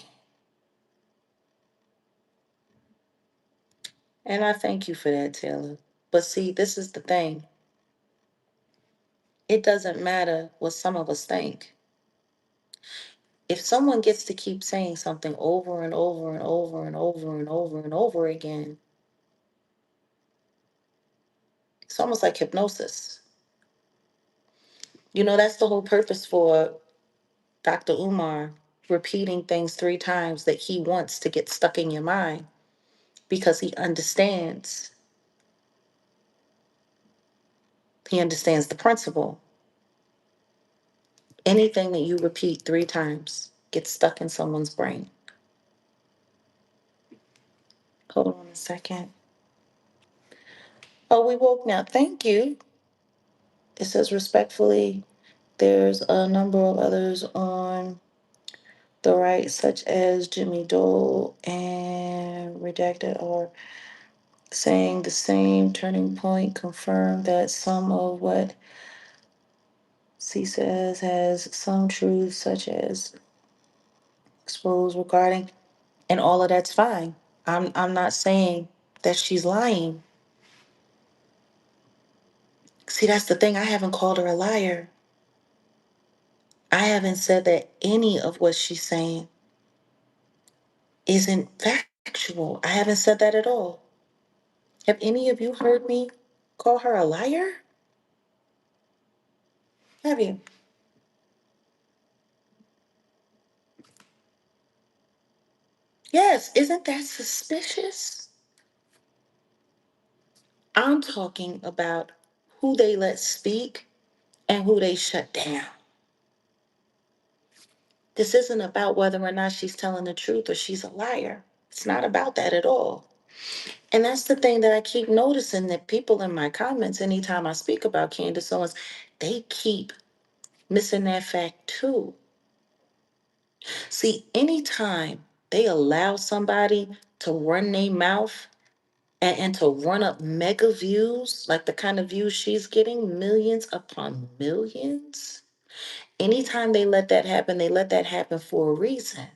And I thank you for that, Taylor. But see, this is the thing. It doesn't matter what some of us think. If someone gets to keep saying something over and over and over and over and over and over again, it's almost like hypnosis. You know, that's the whole purpose for Dr. Umar repeating things 3 times that he wants to get stuck in your mind because he understands the principle. Anything that you repeat 3 times gets stuck in someone's brain. Hold on a second. Oh, we woke now. Thank you. It says respectfully, there's a number of others on the right, such as Jimmy Dole and Redacted, are saying the same. Turning Point confirmed that some of what C says has some truth, such as exposed regarding, and all of that's fine. I'm not saying that she's lying. See, that's the thing. I haven't called her a liar. I haven't said that any of what she's saying isn't factual. I haven't said that at all. Have any of you heard me call her a liar? Have you? Yes, isn't that suspicious? I'm talking about who they let speak and who they shut down. This isn't about whether or not she's telling the truth or she's a liar. It's not about that at all. And that's the thing that I keep noticing, that people in my comments, anytime I speak about Candace Owens, they keep missing that fact too. See, anytime they allow somebody to run their mouth and to run up mega views, like the kind of views she's getting, millions upon millions, anytime they let that happen, they let that happen for a reason.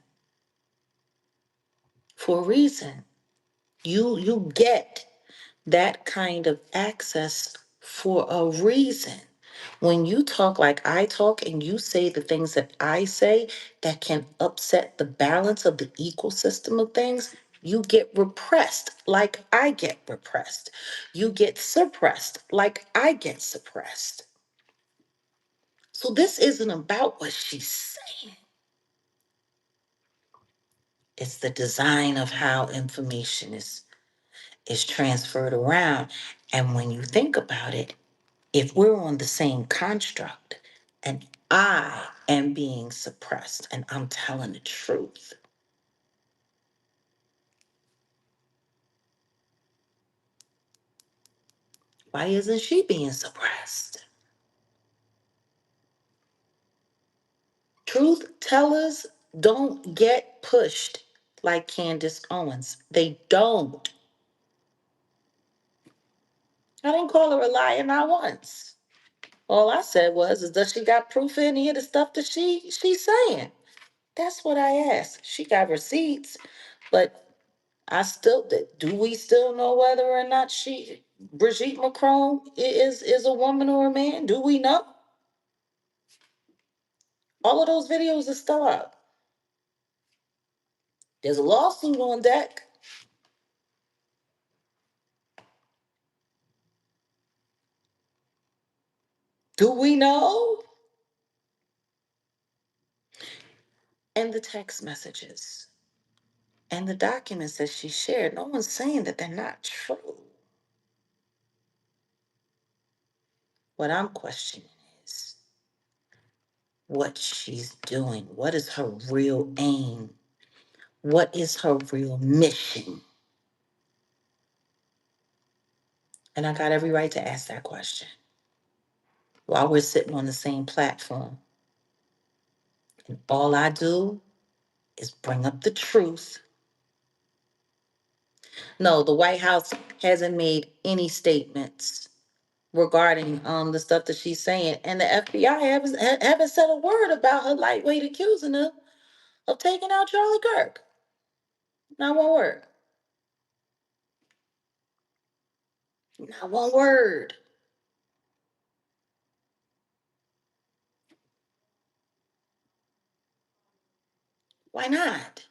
For a reason. You get that kind of access for a reason. When you talk like I talk and you say the things that I say that can upset the balance of the ecosystem of things, you get repressed like I get repressed. You get suppressed like I get suppressed. So this isn't about what she's saying. It's the design of how information is transferred around. And when you think about it, if we're on the same construct and I am being suppressed and I'm telling the truth, why isn't she being suppressed? Truth tellers don't get pushed like Candace Owens. They don't. I didn't call her a liar not once. All I said was, is does she got proof of any of the stuff that she's saying? That's what I asked. She got receipts, but do we still know whether or not Brigitte Macron is a woman or a man? Do we know? All of those videos are still up. There's a lawsuit on deck. Do we know? And the text messages and the documents that she shared, no one's saying that they're not true. What I'm questioning is what she's doing. What is her real aim? What is her real mission? And I got every right to ask that question while we're sitting on the same platform. And all I do is bring up the truth. No, the White House hasn't made any statements regarding the stuff that she's saying, and the FBI haven't said a word about her lightweight accusing her of taking out Charlie Kirk. Not one word. Not one word. Why not?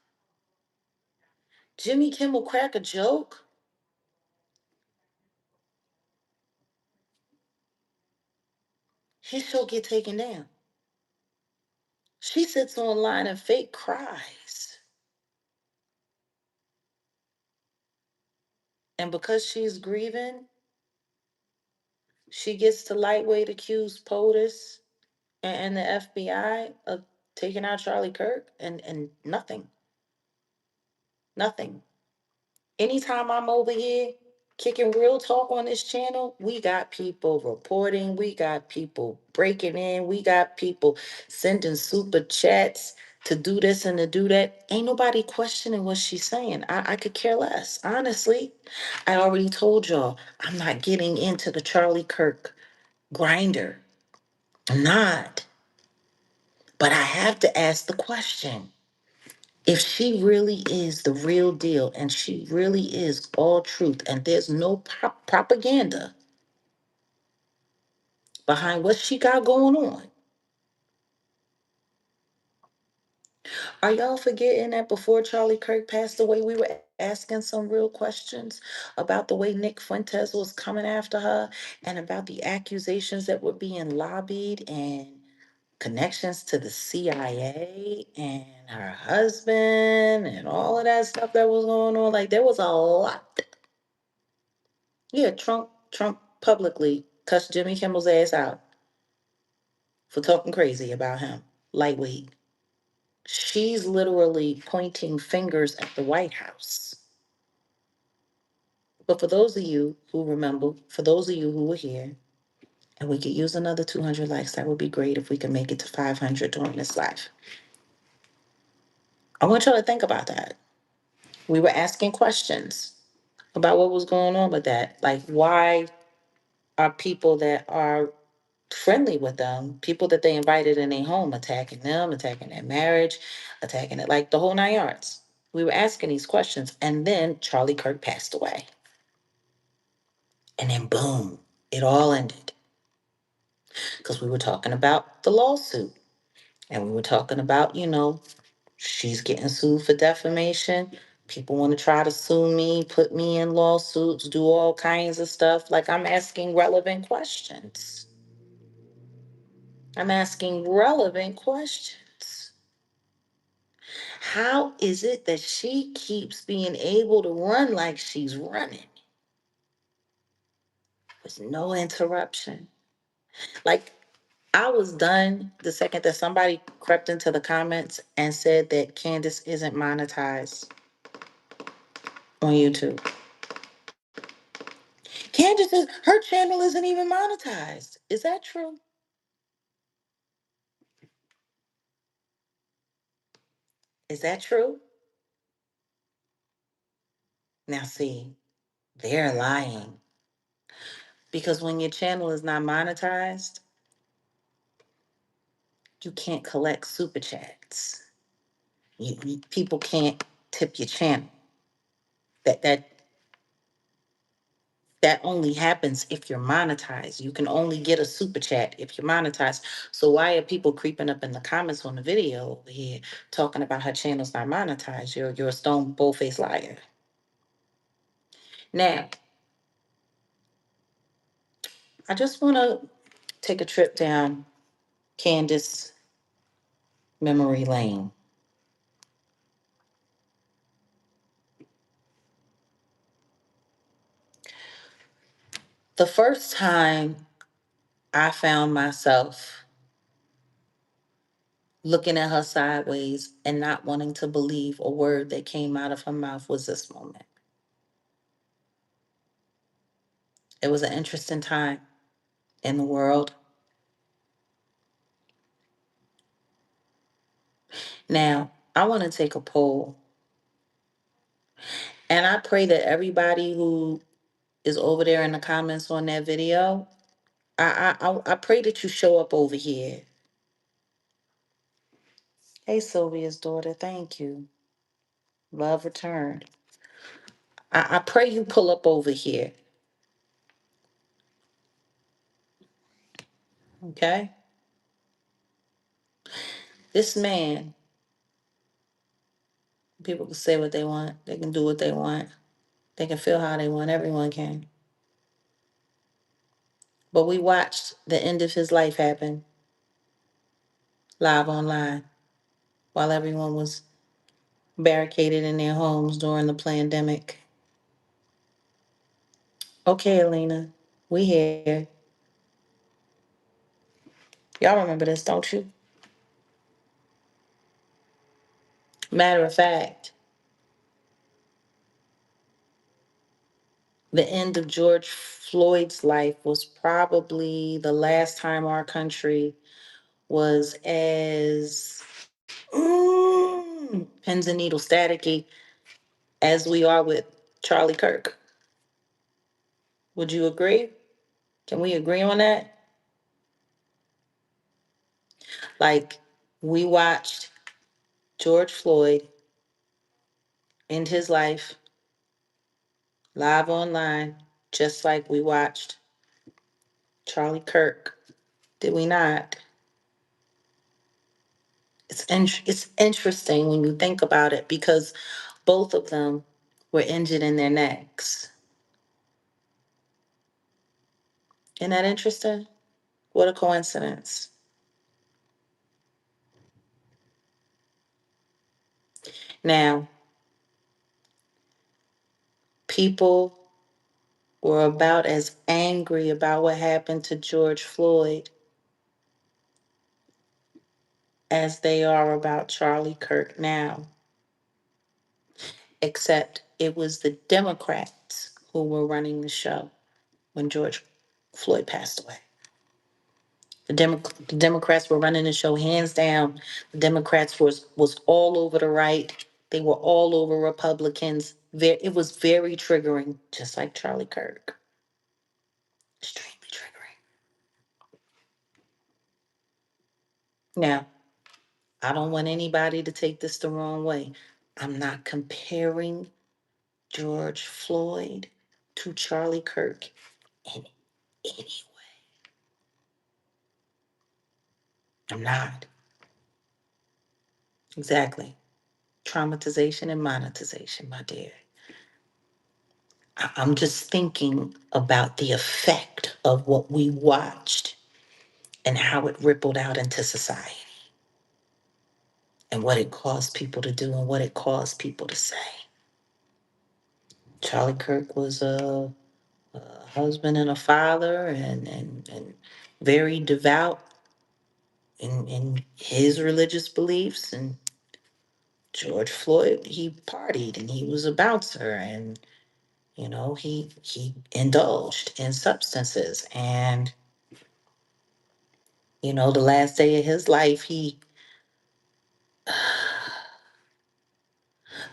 Jimmy Kimmel crack a joke? His show get taken down. She sits online and fake cries. And because she's grieving, she gets to lightweight accuse POTUS and the FBI of taking out Charlie Kirk and nothing. Nothing. Anytime I'm over here kicking real talk on this channel, we got people reporting, we got people breaking in, we got people sending super chats to do this and to do that. Ain't nobody questioning what she's saying. I could care less. Honestly, I already told y'all I'm not getting into the Charlie Kirk grinder. I'm not. But I have to ask the question. If she really is the real deal and she really is all truth and there's no propaganda behind what she got going on, are y'all forgetting that before Charlie Kirk passed away, we were asking some real questions about the way Nick Fuentes was coming after her and about the accusations that were being lobbied and connections to the CIA and her husband and all of that stuff that was going on? Like, there was a lot. Yeah, Trump publicly cussed Jimmy Kimmel's ass out for talking crazy about him. Lightweight. She's literally pointing fingers at the White House. But for those of you who remember, for those of you who were here, and we could use another 200 likes, that would be great if we can make it to 500 during this live. I want y'all to think about that. We were asking questions about what was going on with that. Like, why are people that are friendly with them, people that they invited in their home, attacking them, attacking their marriage, attacking it, like the whole nine yards? We were asking these questions, and then Charlie Kirk passed away. And then boom, it all ended. Because we were talking about the lawsuit. And we were talking about, she's getting sued for defamation. People want to try to sue me, put me in lawsuits, do all kinds of stuff. Like, I'm asking relevant questions. I'm asking relevant questions. How is it that she keeps being able to run like she's running with no interruption? Like, I was done the second that somebody crept into the comments and said that Candace isn't monetized on YouTube. Candace is, her channel isn't even monetized. Is that true? Is that true? Now, see, they're lying. Because when your channel is not monetized, you can't collect super chats. People can't tip your channel. That that that only happens if you're monetized. You can only get a super chat if you're monetized. So why are people creeping up in the comments on the video over here talking about her channel's not monetized? You're a stone bull-faced liar. Now, I just want to take a trip down Candace memory lane. The first time I found myself looking at her sideways and not wanting to believe a word that came out of her mouth was this moment. It was an interesting time in the world. Now, I want to take a poll, and I pray that everybody who is over there in the comments on that video, I pray that you show up over here. Hey, Sylvia's daughter, thank you. Love returned. I pray you pull up over here, okay? This man, people can say what they want, they can do what they want, they can feel how they want, everyone can. But we watched the end of his life happen live online while everyone was barricaded in their homes during the pandemic. Okay, Alina, we here. Y'all remember this, don't you? Matter of fact, the end of George Floyd's life was probably the last time our country was as pins and needle staticky as we are with Charlie Kirk. Would you agree? Can we agree on that? Like, we watched George Floyd end his life live online, just like we watched Charlie Kirk. Did we not? It's interesting when you think about it because both of them were injured in their necks. Isn't that interesting? What a coincidence. Now, people were about as angry about what happened to George Floyd as they are about Charlie Kirk now, except it was the Democrats who were running the show when George Floyd passed away. The Democrats were running the show hands down. The Democrats was all over the right. They were all over Republicans. It was very triggering, just like Charlie Kirk. Extremely triggering. Now, I don't want anybody to take this the wrong way. I'm not comparing George Floyd to Charlie Kirk in any way. I'm not. Exactly. Traumatization and monetization, my dear. I'm just thinking about the effect of what we watched and how it rippled out into society and what it caused people to do and what it caused people to say. Charlie Kirk was a husband and a father and very devout in his religious beliefs. And George Floyd, he partied and he was a bouncer and he indulged in substances and the last day of his life, the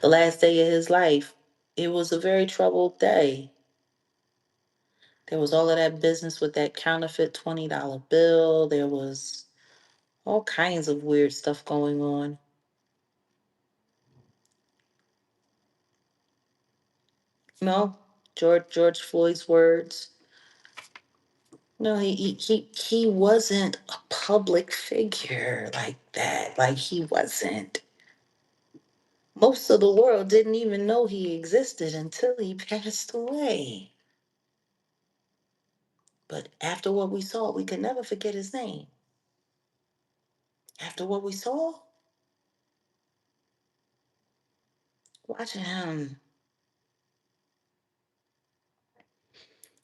last day of his life, it was a very troubled day. There was all of that business with that counterfeit $20 bill. There was all kinds of weird stuff going on. You know, George Floyd's words. No, he wasn't a public figure like that. Like he wasn't. Most of the world didn't even know he existed until he passed away. But after what we saw, we could never forget his name. After what we saw, watching him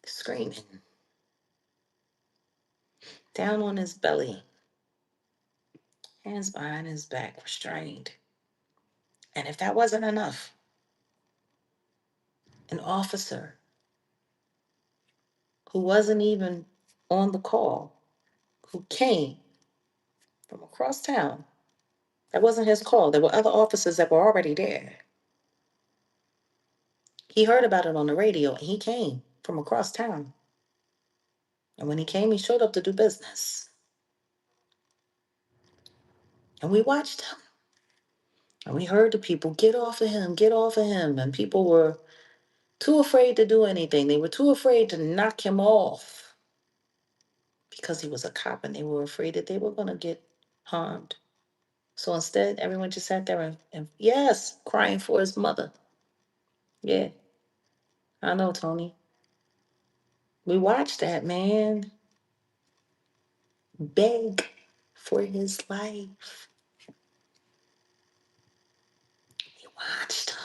screaming down on his belly, hands behind his back, restrained. And if that wasn't enough, an officer who wasn't even on the call, who came from across town, that wasn't his call. There were other officers that were already there. He heard about it on the radio and he came from across town. And when he came, he showed up to do business. And we watched him. And we heard the people, get off of him, get off of him. And people were too afraid to do anything. They were too afraid to knock him off because he was a cop and they were afraid that they were going to get harmed. So instead, everyone just sat there and yes, crying for his mother. Yeah, I know, Tony. We watched that man beg for his life. We watched him.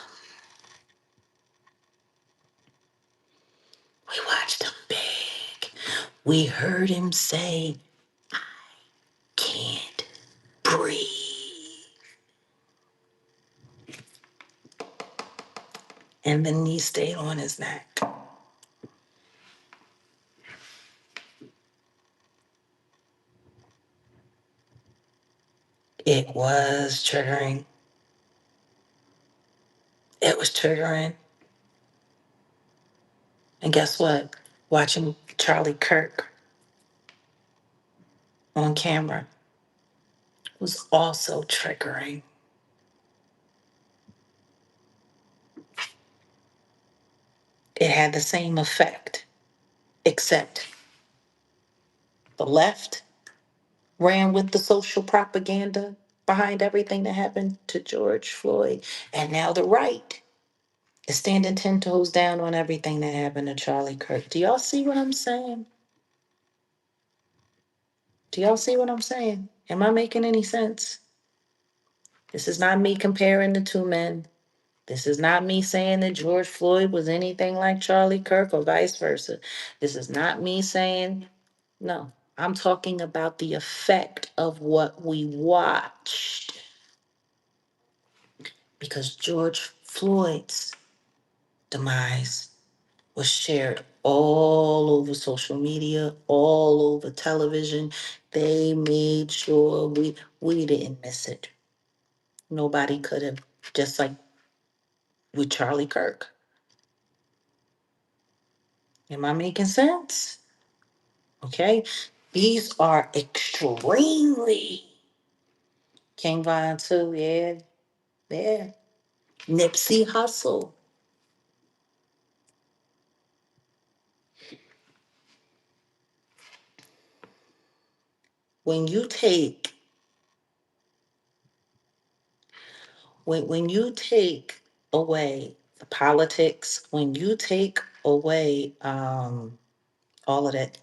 We watched him beg. We heard him say, can't breathe. And the knee stayed on his neck. It was triggering. It was triggering. And guess what? Watching Charlie Kirk on camera was also triggering. It had the same effect, except the left ran with the social propaganda behind everything that happened to George Floyd. And now the right is standing 10 toes down on everything that happened to Charlie Kirk. Do y'all see what I'm saying? Do y'all see what I'm saying? Am I making any sense? This is not me comparing the two men. This is not me saying that George Floyd was anything like Charlie Kirk or vice versa. This is not me saying, no. I'm talking about the effect of what we watched. Because George Floyd's demise was shared all over social media, all over television. They made sure we didn't miss it. Nobody could have, just like with Charlie Kirk. Am I making sense? Okay. These are extremely King Von too, yeah, yeah. Nipsey Hussle. When you take when you take away the politics, when you take away all of that,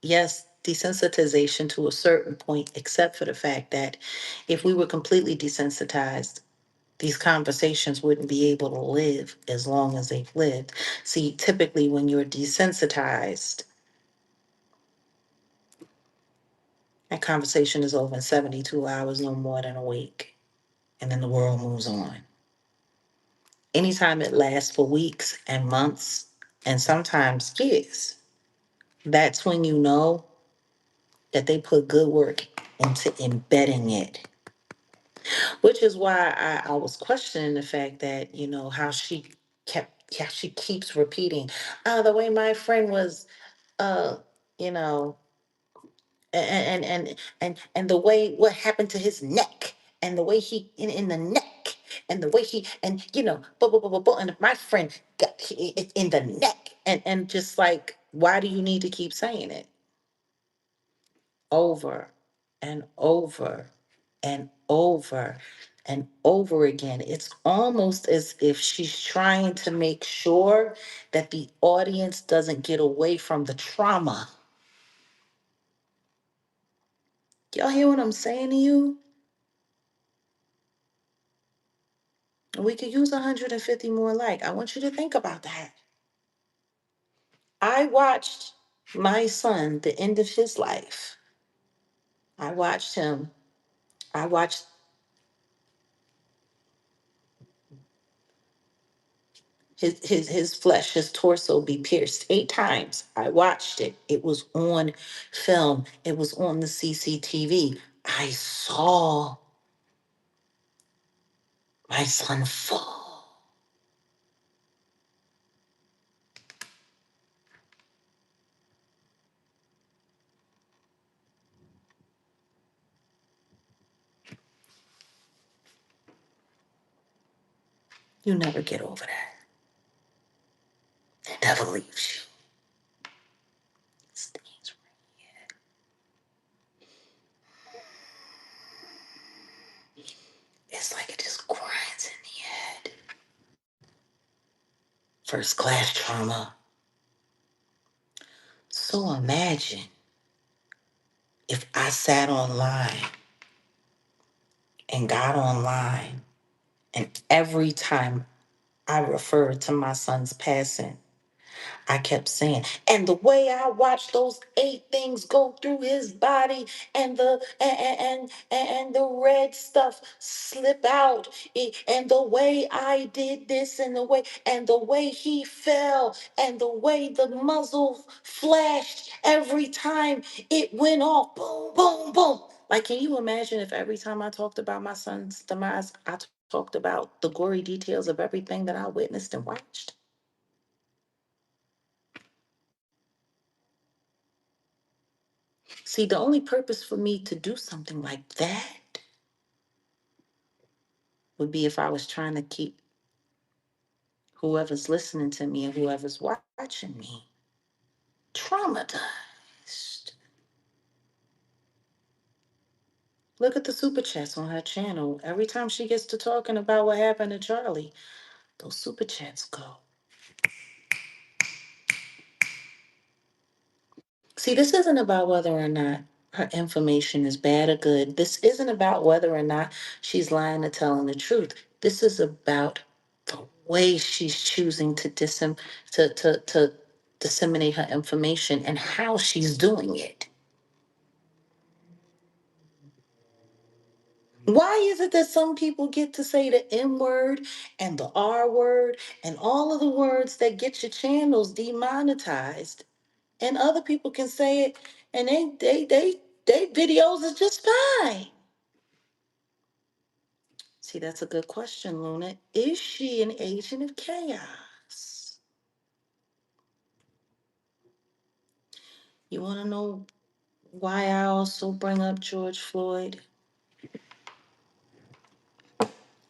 yes, desensitization to a certain point, except for the fact that if we were completely desensitized, these conversations wouldn't be able to live as long as they've lived. See, typically when you're desensitized, that conversation is over in 72 hours, no more than a week. And then the world moves on. Anytime it lasts for weeks and months and sometimes years, that's when you know that they put good work into embedding it. Which is why I was questioning the fact that, how she how she keeps repeating, the way my friend was, uh, you know, and the way what happened to his neck and the way he in the neck and the way he and and my friend got it in the neck and just like, why do you need to keep saying it over and over and over and over again? It's almost as if she's trying to make sure that the audience doesn't get away from the trauma. Y'all hear what I'm saying to you? We could use 150 more like. I want you to think about that. I watched my son, the end of his life. I watched him I watched his flesh, his torso be pierced 8 times. I watched it. It was on film. It was on the CCTV. I saw my son fall. You never get over that. It never leaves you. It stays right. It's like it just grinds in the head. First class trauma. So imagine if I sat online and got online, and every time I referred to my son's passing, I kept saying, and the way I watched those 8 things go through his body, and the red stuff slip out, and the way I did this, and the way he fell, and the way the muzzle flashed every time it went off, boom, boom, boom. Like, can you imagine if every time I talked about my son's demise, I talked about the gory details of everything that I witnessed and watched? See, the only purpose for me to do something like that would be if I was trying to keep whoever's listening to me and whoever's watching me traumatized. Look at the super chats on her channel. Every time she gets to talking about what happened to Charlie, those super chats go. See, this isn't about whether or not her information is bad or good. This isn't about whether or not she's lying or telling the truth. This is about the way she's choosing to disseminate her information and how she's doing it. Why is it that some people get to say the N word and the R word and all of the words that get your channels demonetized, and other people can say it and they videos is just fine? See, that's a good question, Luna. Is she an agent of chaos? You want to know why I also bring up George Floyd?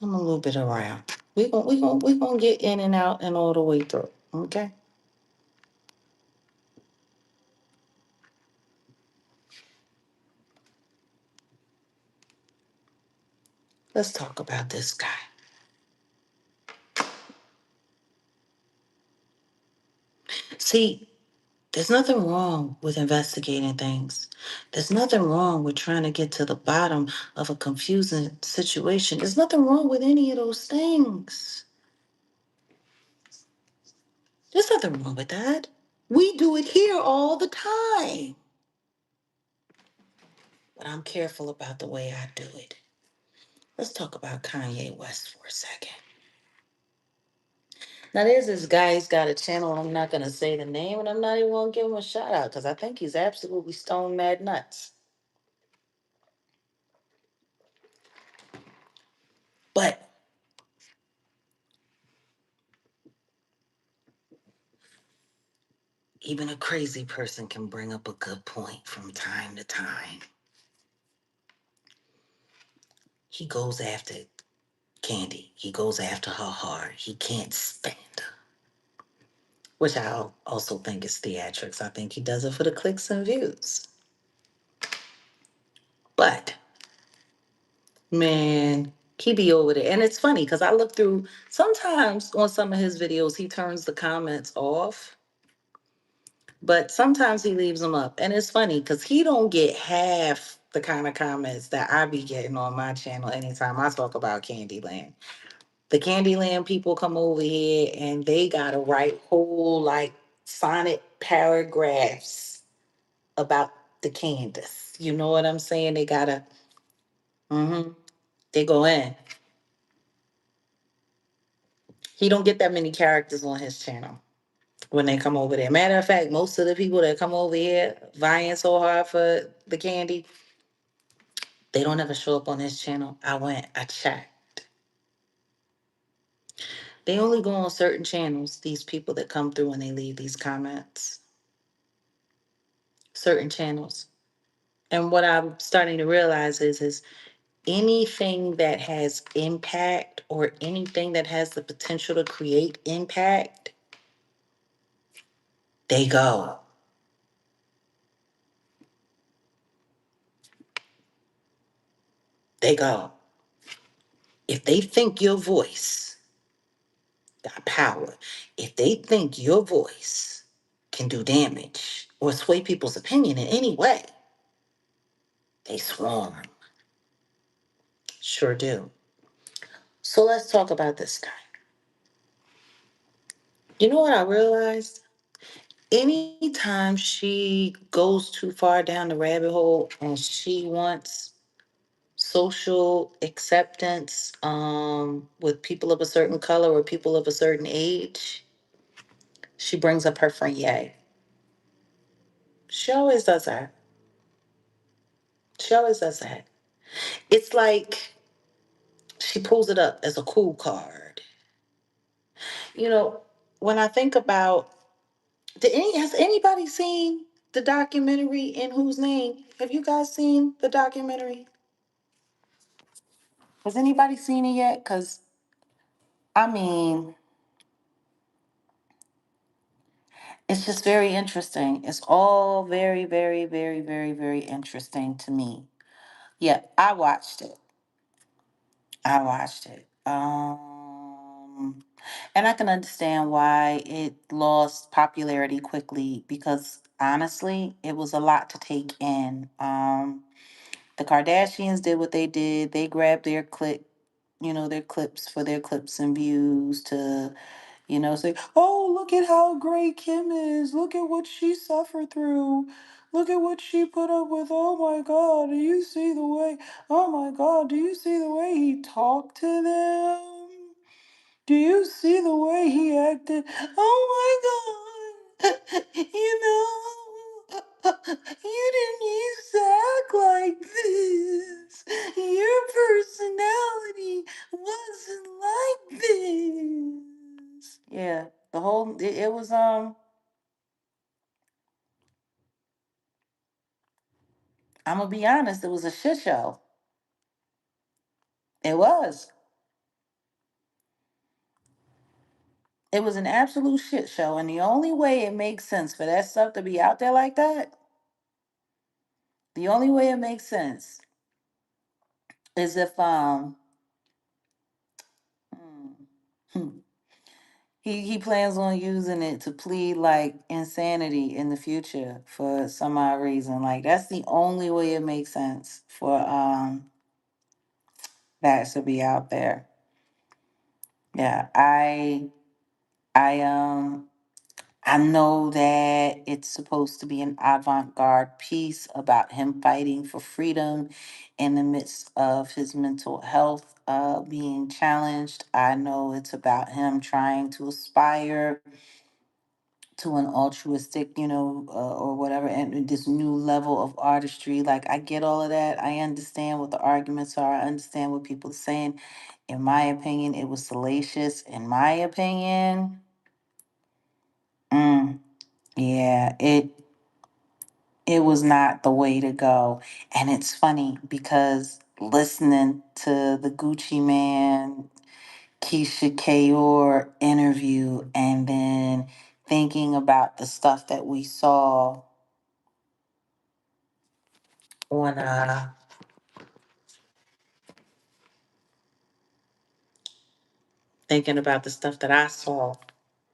I'm a little bit around. We gonna get in and out and all the way through. Okay. Let's talk about this guy. See, there's nothing wrong with investigating things. There's nothing wrong with trying to get to the bottom of a confusing situation. There's nothing wrong with any of those things. There's nothing wrong with that. We do it here all the time. But I'm careful about the way I do it. Let's talk about Kanye West for a second. Now, there's this guy, he's got a channel. I'm not going to say the name, and I'm not even going to give him a shout out because I think he's absolutely stone mad nuts. But even a crazy person can bring up a good point from time to time. He goes after Candy. He goes after her hard. He can't stand her, which I also think is theatrics. I think he does it for the clicks and views. But man, he be over there. And it's funny because I look through, sometimes on some of his videos, he turns the comments off, but sometimes he leaves them up. And it's funny because he don't get half the kind of comments that I be getting on my channel anytime I talk about Candyland. The Candyland people come over here and they gotta write whole like sonnet paragraphs about the Candace. You know what I'm saying? They gotta Mm-hmm. They go in. He don't get that many characters on his channel when they come over there. Matter of fact, most of the people that come over here vying so hard for the candy, they don't ever show up on his channel. I checked. They only go on certain channels, these people that come through and they leave these comments. Certain channels. And what I'm starting to realize is anything that has impact or anything that has the potential to create impact, they go. They go. If they think your voice got power, if they think your voice can do damage or sway people's opinion in any way, they swarm. Sure do. So let's talk about this guy. You know what I realized? Anytime she goes too far down the rabbit hole and she wants social acceptance with people of a certain color or people of a certain age, she brings up her friend Ye. She always does that. She always does that. It's like she pulls it up as a cool card. You know, when I think about, has anybody seen the documentary In Whose Name? Have you guys seen the documentary? Has anybody seen it yet? Because, I mean, it's just very interesting. It's all very, very, very, very, very interesting to me. Yeah, I watched it. I watched it. And I can understand why it lost popularity quickly because honestly, it was a lot to take in. The Kardashians did what they did. They grabbed their their clips for their clips and views to, say, oh, look at how great Kim is. Look at what she suffered through. Look at what she put up with. Oh my God, do you see the way? Oh my God, do you see the way he talked to them? Do you see the way he acted? Oh my God, you didn't used to act like this. Your personality wasn't like this. Yeah, it was I'm gonna be honest, it was a shit show. It was. It was an absolute shit show, and the only way it makes sense for that stuff to be out there like that, the only way it makes sense is if hmm, he plans on using it to plead like insanity in the future for some odd reason. Like that's the only way it makes sense for that to be out there. Yeah, I I know that it's supposed to be an avant-garde piece about him fighting for freedom in the midst of his mental health being challenged. I know it's about him trying to aspire to an altruistic, or whatever, and this new level of artistry. Like, I get all of that. I understand what the arguments are. I understand what people are saying. In my opinion, it was salacious. In my opinion, mm, yeah, it was not the way to go. And it's funny because listening to the Gucci Man Keisha Kaur interview and then thinking about the stuff that we saw on thinking about the stuff that I saw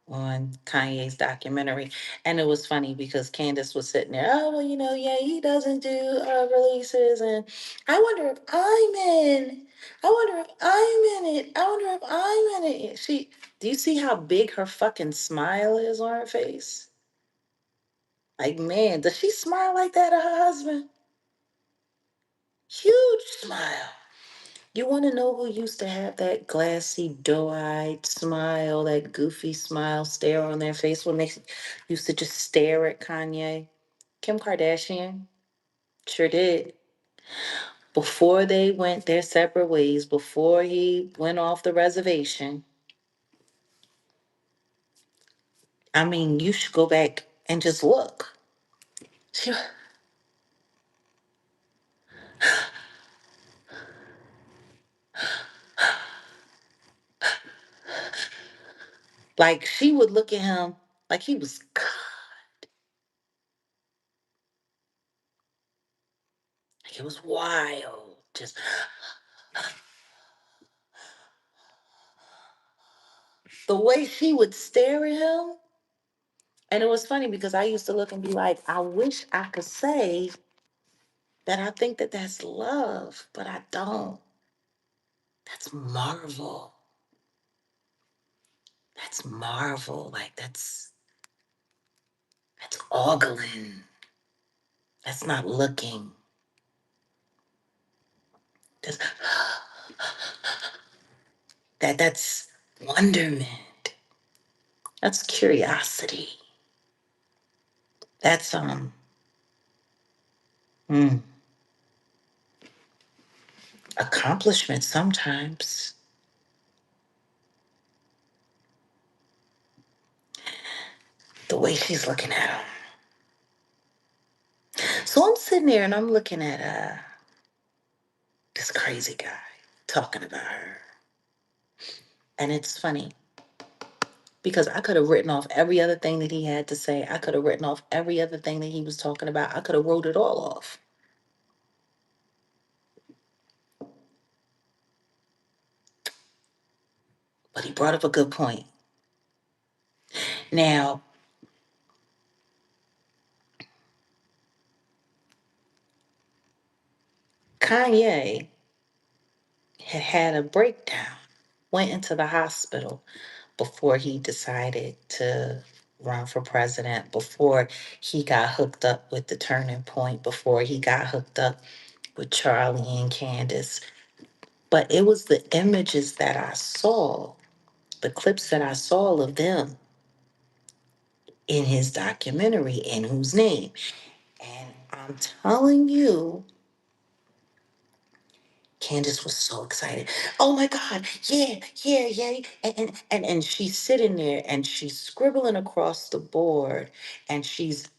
on Kanye's documentary. And it was funny because Candace was sitting there, oh, well, yeah, he doesn't do releases. And I wonder if I'm in. I wonder if I'm in it. I wonder if I'm in it. Do you see how big her fucking smile is on her face? Like, man, does she smile like that at her husband? Huge smile. You want to know who used to have that glassy, doe-eyed smile, that goofy smile stare on their face when they used to just stare at Kanye? Kim Kardashian sure did. Before they went their separate ways, before he went off the reservation, I mean, you should go back and just look. She, like, she would look at him like he was God. Like, it was wild. Just the way she would stare at him. And it was funny because I used to look and be like, I wish I could say that I think that that's love, but I don't. That's Marvel. That's Marvel. Like, that's ogling. That's not looking. That's, that's wonderment. That's curiosity. That's mm, accomplishment sometimes. The way she's looking at him. So I'm sitting there and I'm looking at this crazy guy talking about her. And it's funny because I could have written off every other thing that he had to say. I could have written off every other thing that he was talking about. I could have wrote it all off. But he brought up a good point. Now, Kanye had had a breakdown, went into the hospital before he decided to run for president, before he got hooked up with the Turning Point, before he got hooked up with Charlie and Candace. But it was the images that I saw, the clips that I saw of them in his documentary, In Whose Name. And I'm telling you, Candace was so excited. Oh my God, yeah, yeah, yeah. And she's sitting there and she's scribbling across the board and she's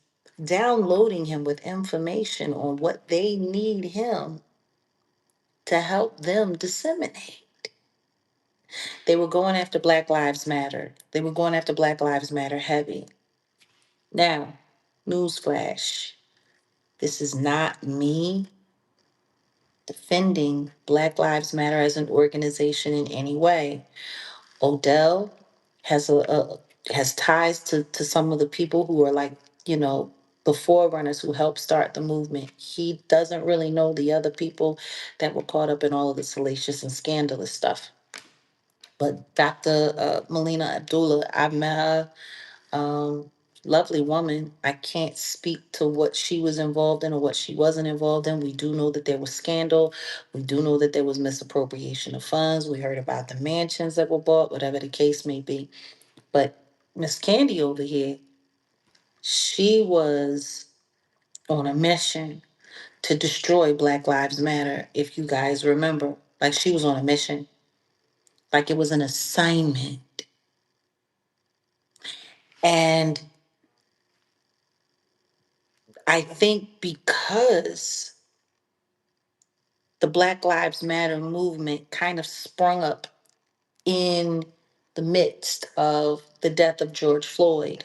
downloading him with information on what they need him to help them disseminate. They were going after Black Lives Matter. They were going after Black Lives Matter heavy. Now, newsflash, this is not me defending Black Lives Matter as an organization in any way. Odell has has ties to some of the people who are like, you know, the forerunners who helped start the movement. He doesn't really know the other people that were caught up in all of the salacious and scandalous stuff. But Dr. Melina Abdullah, I met her. Um, Lovely woman. I can't speak to what she was involved in or what she wasn't involved in. We do know that there was scandal. We do know that there was misappropriation of funds. We heard about the mansions that were bought, whatever the case may be. But Miss Candy over here, she was on a mission to destroy Black Lives Matter, if you guys remember. Like she was on a mission, like it was an assignment. And I think because the Black Lives Matter movement kind of sprung up in the midst of the death of George Floyd.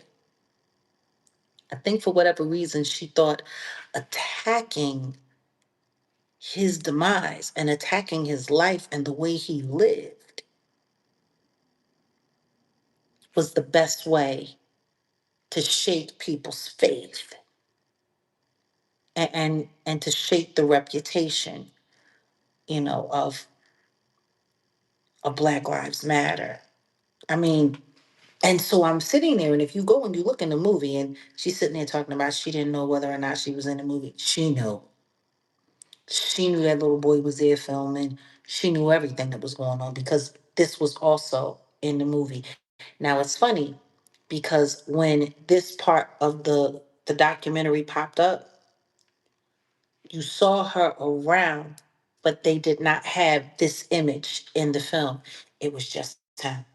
I think for whatever reason, she thought attacking his demise and attacking his life and the way he lived was the best way to shake people's faith and to shake the reputation, you know, of Black Lives Matter. I mean, and so I'm sitting there, and if you go and you look in the movie, and she's sitting there talking about she didn't know whether or not she was in the movie. She knew. She knew that little boy was there filming. She knew everything that was going on because this was also in the movie. Now it's funny because when this part of the documentary popped up, you saw her around, but they did not have this image in the film. It was just him.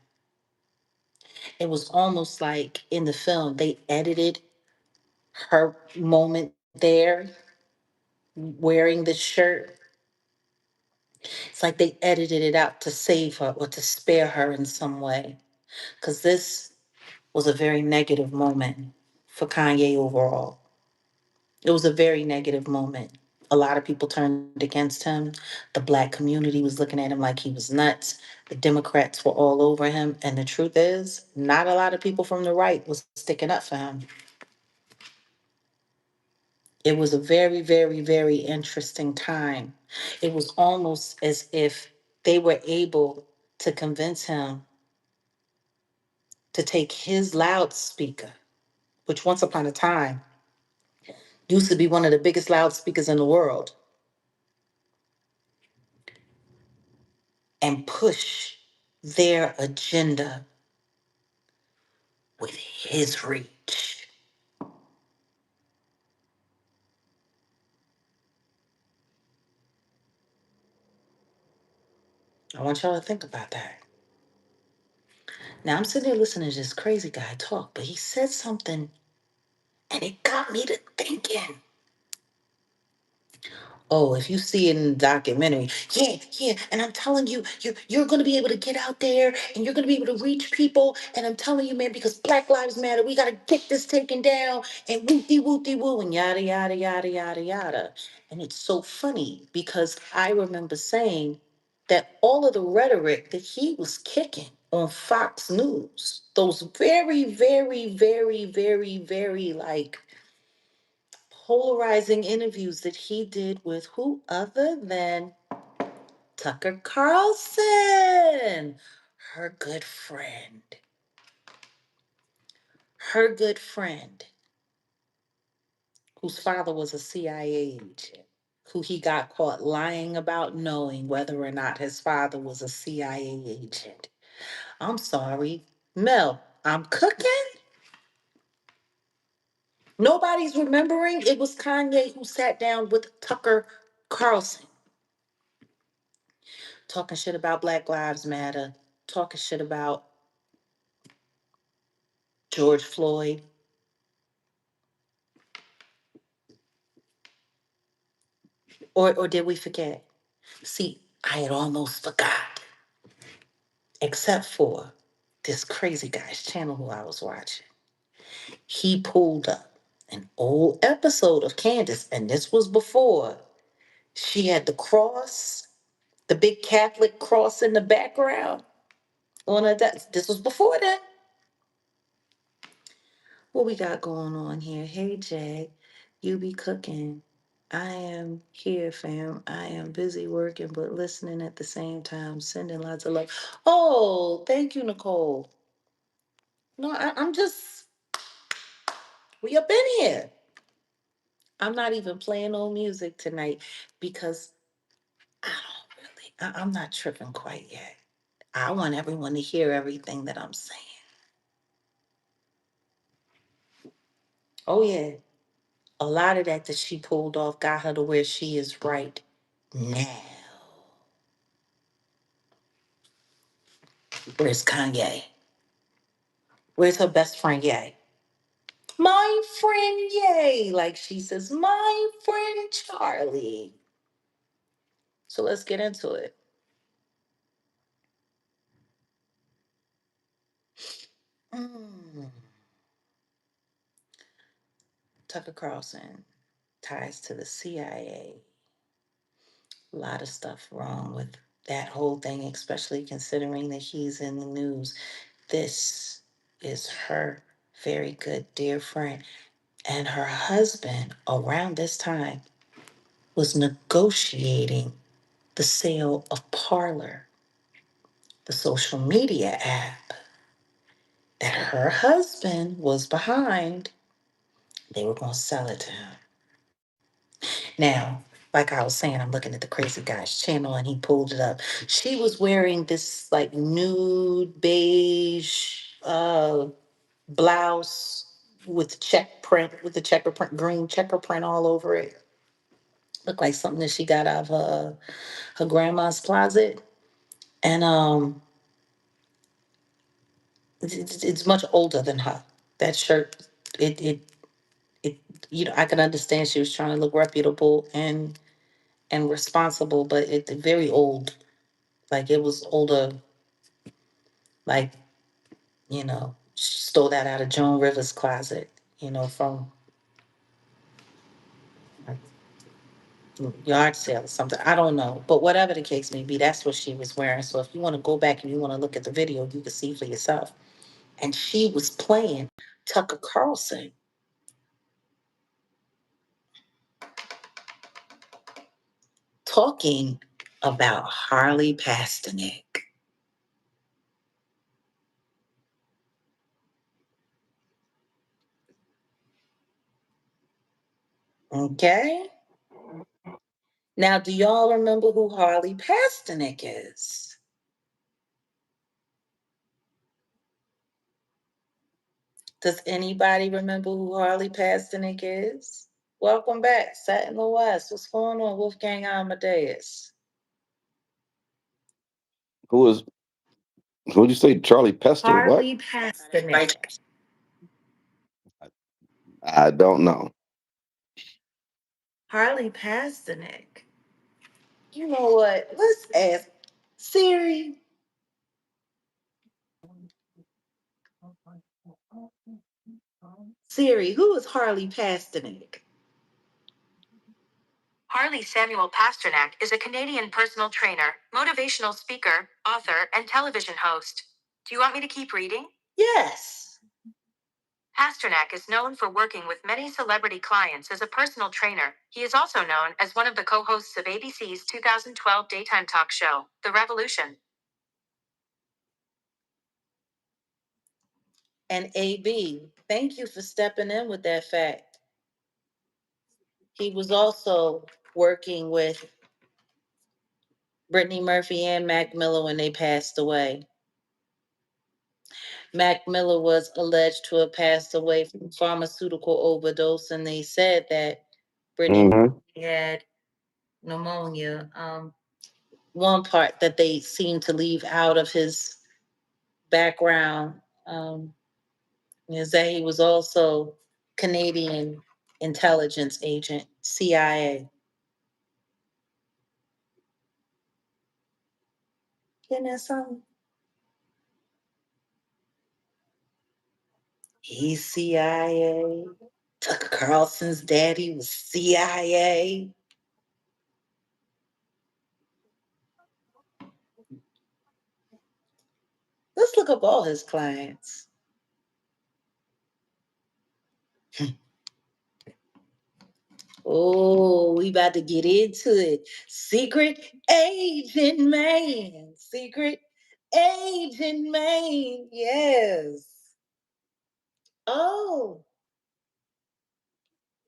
It was almost like in the film they edited her moment there wearing the shirt. It's like they edited it out to save her or to spare her in some way. Because this was a very negative moment for Kanye overall. It was a very negative moment. A lot of people turned against him. The black community was looking at him like he was nuts. The Democrats were all over him. And the truth is, not a lot of people from the right was sticking up for him. It was a very, very, very interesting time. It was almost as if they were able to convince him to take his loudspeaker, which once upon a time used to be one of the biggest loudspeakers in the world, and push their agenda with his reach. I want y'all to think about that. Now I'm sitting there listening to this crazy guy talk, but he said something and it got me to thinking. Oh, if you see it in the documentary, yeah, yeah. And I'm telling you, you're gonna be able to get out there and you're gonna be able to reach people. And I'm telling you, man, because Black Lives Matter, we gotta get this taken down and wooty woo and yada yada yada yada yada. And it's so funny because I remember saying that all of the rhetoric that he was kicking on Fox News, those very, very, very, very, very like polarizing interviews that he did with who other than Tucker Carlson, her good friend, her good friend, whose father was a CIA agent, who he got caught lying about knowing whether or not his father was a CIA agent. I'm sorry, Mel, I'm cooking. Nobody's remembering it was Kanye who sat down with Tucker Carlson talking shit about Black Lives Matter, talking shit about George Floyd, or did we forget? See, I had almost forgot, except for this crazy guy's channel who I was watching. He pulled up an old episode of Candace, and this was before she had the cross, the big Catholic cross in the background on her desk. This was before that. What we got going on here? Hey, Jay, you be cooking. I am here, fam. I am busy working, but listening at the same time, sending lots of love. Oh, thank you, Nicole. No, I'm just, we up in here. I'm not even playing no music tonight because I don't really, I'm not tripping quite yet. I want everyone to hear everything that I'm saying. Oh, yeah. A lot of that she pulled off got her to where she is right now. Where's Kanye? Where's her best friend Ye? My friend Ye. Like she says, my friend Charlie. So let's get into it. Mm. Tucker Carlson ties to the CIA. A lot of stuff wrong with that whole thing, especially considering that he's in the news. This is her very good dear friend. And her husband, around this time, was negotiating the sale of Parler, the social media app that her husband was behind. They were going to sell it to him. Now, like I was saying, I'm looking at the crazy guy's channel and he pulled it up. She was wearing this like nude beige blouse with check print, with the checker print, green checker print all over it. Looked like something that she got out of her grandma's closet. And it's much older than her. That shirt, it it it I can understand she was trying to look reputable and responsible, but it's very old. Like it was older, like, she stole that out of Joan Rivers' closet, from like yard sale or something. I don't know. But whatever the case may be, that's what she was wearing. So if you want to go back and you want to look at the video, you can see for yourself. And she was playing Tucker Carlson, talking about Harley Pasternak. Okay? Now, do y'all remember who Harley Pasternak is? Does anybody remember who Harley Pasternak is? Welcome back, Sat in the West. What's going on, Wolfgang Amadeus? Who was who'd you say? Charlie Pester? What? Harley Pasternak. I don't know. Harley Pasternak. You know what? Let's ask Siri. Siri, who is Harley Pasternak? Harley Samuel Pasternak is a Canadian personal trainer, motivational speaker, author, and television host. Do you want me to keep reading? Yes. Pasternak is known for working with many celebrity clients as a personal trainer. He is also known as one of the co-hosts of ABC's 2012 daytime talk show, The Revolution. And AB, thank you for stepping in with that fact. He was also working with Brittany Murphy and Mac Miller when they passed away. Mac Miller was alleged to have passed away from pharmaceutical overdose, and they said that Brittany Hmm. had pneumonia. One part that they seem to leave out of his background is that he was also Canadian intelligence agent, CIA. Isn't that something? He's CIA. Tucker Carlson's daddy was CIA. Let's look up all his clients. Oh, we about to get into it. Secret agent man. Secret agent man. Yes. Oh,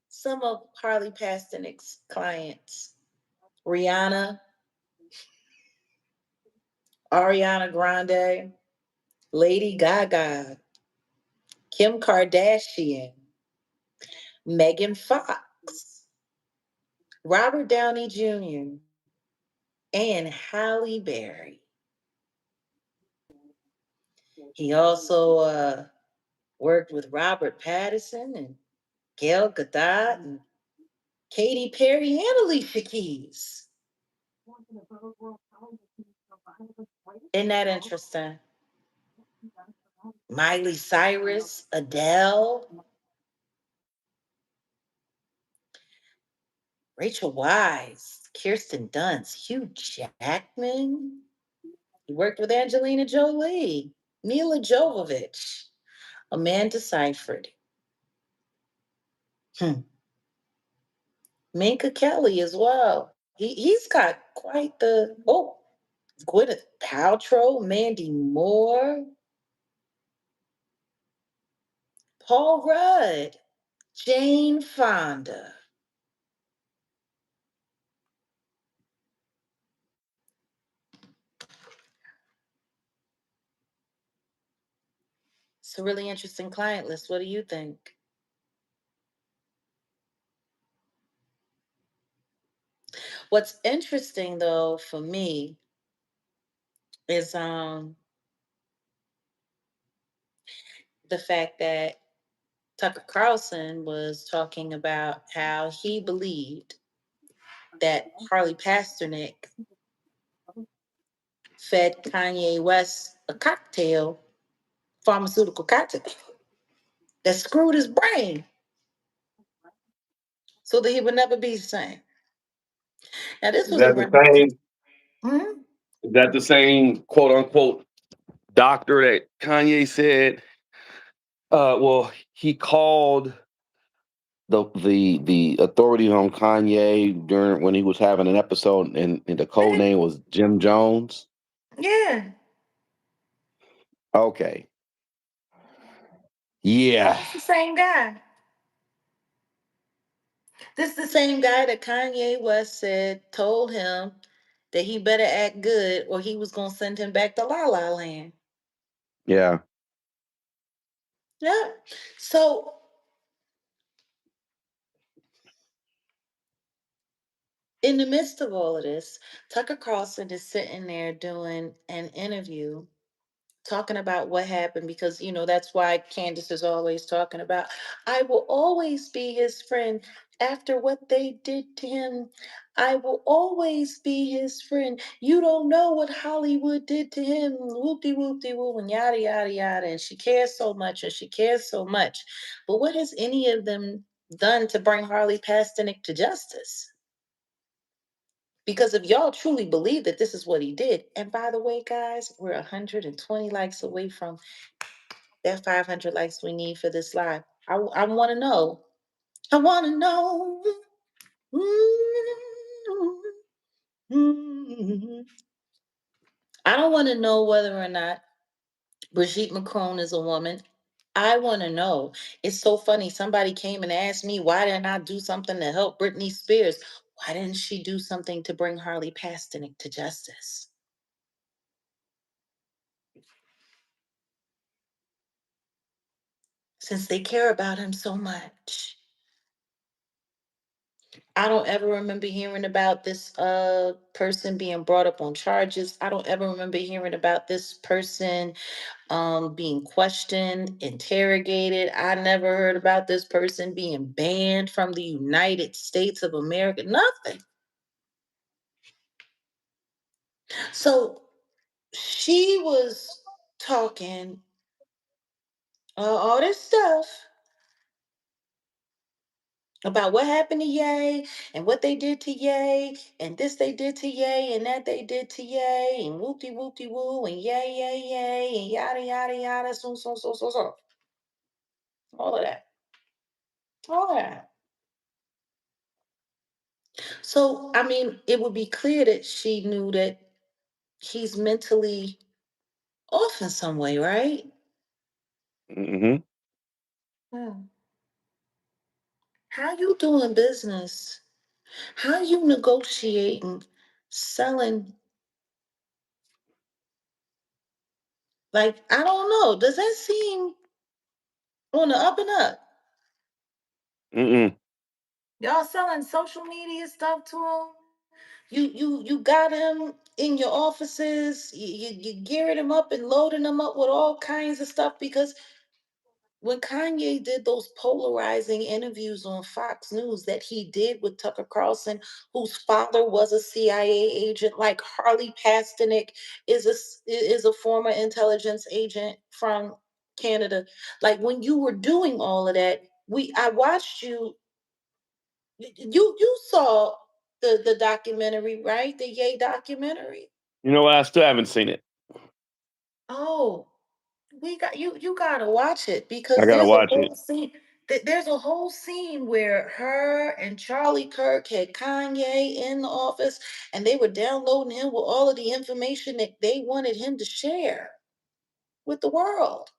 some of Harley Pasternak's clients. Rihanna, Ariana Grande, Lady Gaga, Kim Kardashian, Megan Fox, Robert Downey Jr., and Halle Berry. He also worked with Robert Pattinson and Gail Gadot and Katy Perry and Alicia Keys. Isn't that interesting? Miley Cyrus, Adele, Rachel Wise, Kirsten Dunst, Hugh Jackman. He worked with Angelina Jolie, Mila Jovovich, Amanda Seyfried, Minka Kelly as well. He's got quite the Gwyneth Paltrow, Mandy Moore, Paul Rudd, Jane Fonda. It's a really interesting client list. What do you think? What's interesting though for me is the fact that Tucker Carlson was talking about how he believed that Harley Pasternak fed Kanye West a cocktail, pharmaceutical cocktail, that screwed his brain so that he would never be the same. Now, this Is was that the around. same? Mhm. Is that the same quote unquote doctor that Kanye said? Well, he called the authorities on Kanye during when he was having an episode, and the code name was Jim Jones. Yeah, Okay, yeah, it's the same guy. This is the same guy that Kanye West said told him that he better act good or he was gonna send him back to La La Land. yeah. Yeah. So in the midst of all of this, Tucker Carlson is sitting there doing an interview talking about what happened because that's why Candace is always talking about I will always be his friend after what they did to him. I will always be his friend. You don't know what Hollywood did to him. Whoopty whoopty whoop and yada yada yada. And she cares so much and she cares so much. But what has any of them done to bring Harley Pasternak to justice? Because if y'all truly believe that this is what he did, and by the way, guys, we're 120 likes away from that 500 likes we need for this live. I want to know. I want to know. Mm-hmm. I don't want to know whether or not Brigitte Macron is a woman. I want to know. It's so funny. Somebody came and asked me, why didn't I do something to help Britney Spears? Why didn't she do something to bring Harley Pasternak to justice? Since they care about him so much. I don't ever remember hearing about this person being brought up on charges. I don't ever remember hearing about this person being questioned, interrogated. I never heard about this person being banned from the United States of America. Nothing. So she was talking all this stuff about what happened to Ye and what they did to Ye and this they did to Ye and that they did to Ye and whoopty whoopty woo and yay and yada yada yada so all of that, all of that. So I mean, it would be clear that she knew that he's mentally off in some way, right? Hmm. Hmm. How you doing business? How you negotiating, selling? Like I don't know. Does that seem on the up and up? Mm-mm. Y'all selling social media stuff to him. You got him in your offices. You gearing him up and loading him up with all kinds of stuff because when Kanye did those polarizing interviews on Fox News that he did with Tucker Carlson, whose father was a CIA agent, like Harley Pasternak is a former intelligence agent from Canada. Like when you were doing all of that, I watched you. You saw the documentary, right? The Yay documentary. You know what? I still haven't seen it. Oh, we got you gotta watch it I because gotta there's a watch whole it. scene. There's a whole scene where her and Charlie Kirk had Kanye in the office and they were downloading him with all of the information that they wanted him to share with the world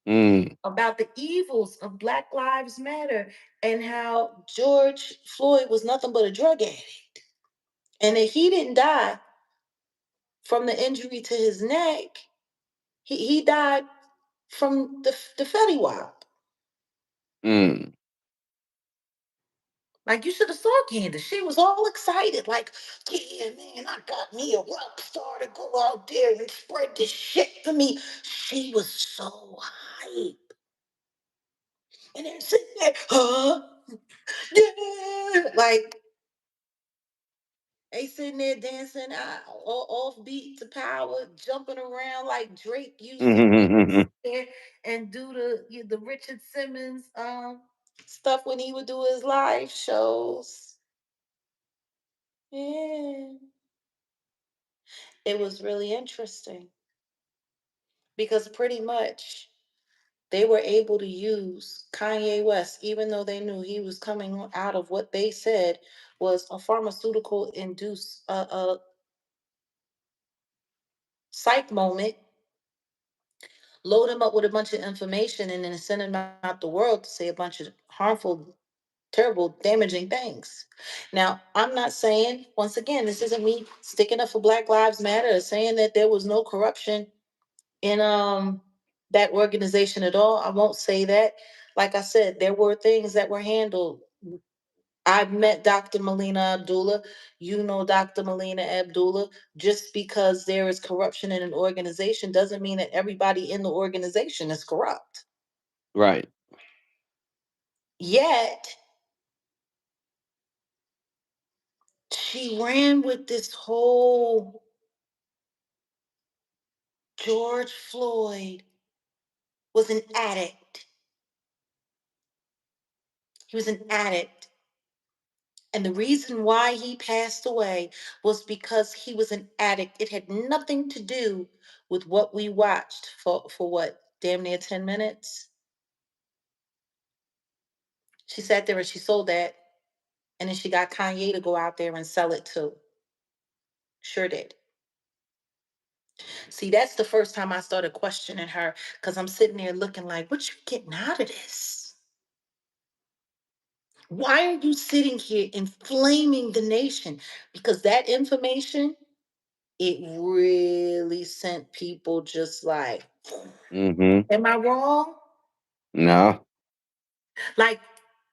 Mm. about the evils of Black Lives Matter and how George Floyd was nothing but a drug addict. And if he didn't die from the injury to his neck, he died from the Fetty Wap. Mm. Like you should have saw Candace. She was all excited, like, yeah, man, I got me a rock star to go out there and spread this shit for me. She was so hype. And they're sitting there, huh? Yeah. Like they sitting there dancing off beat to power, jumping around like Drake used to there and do the Richard Simmons stuff when he would do his live shows. Yeah. It was really interesting because pretty much they were able to use Kanye West, even though they knew he was coming out of what they said was a pharmaceutical induced psych moment, load him up with a bunch of information, and then send him out the world to say a bunch of harmful, terrible, damaging things. Now, I'm not saying, once again, this isn't me sticking up for Black Lives Matter or saying that there was no corruption in that organization at all. I won't say that. Like I said, there were things that were handled. I've met Dr. Melina Abdullah. You know Dr. Melina Abdullah. Just because there is corruption in an organization doesn't mean that everybody in the organization is corrupt. Right. Yet, she ran with this whole George Floyd was an addict. He was an addict. And the reason why he passed away was because he was an addict. It had nothing to do with what we watched for what, damn near 10 minutes. She sat there and she sold that. And then she got Kanye to go out there and sell it too. Sure did. See, that's the first time I started questioning her because I'm sitting there looking like, what you getting out of this? Why are you sitting here inflaming the nation? Because that information, it really sent people just like, Mhm. am I wrong? No. Like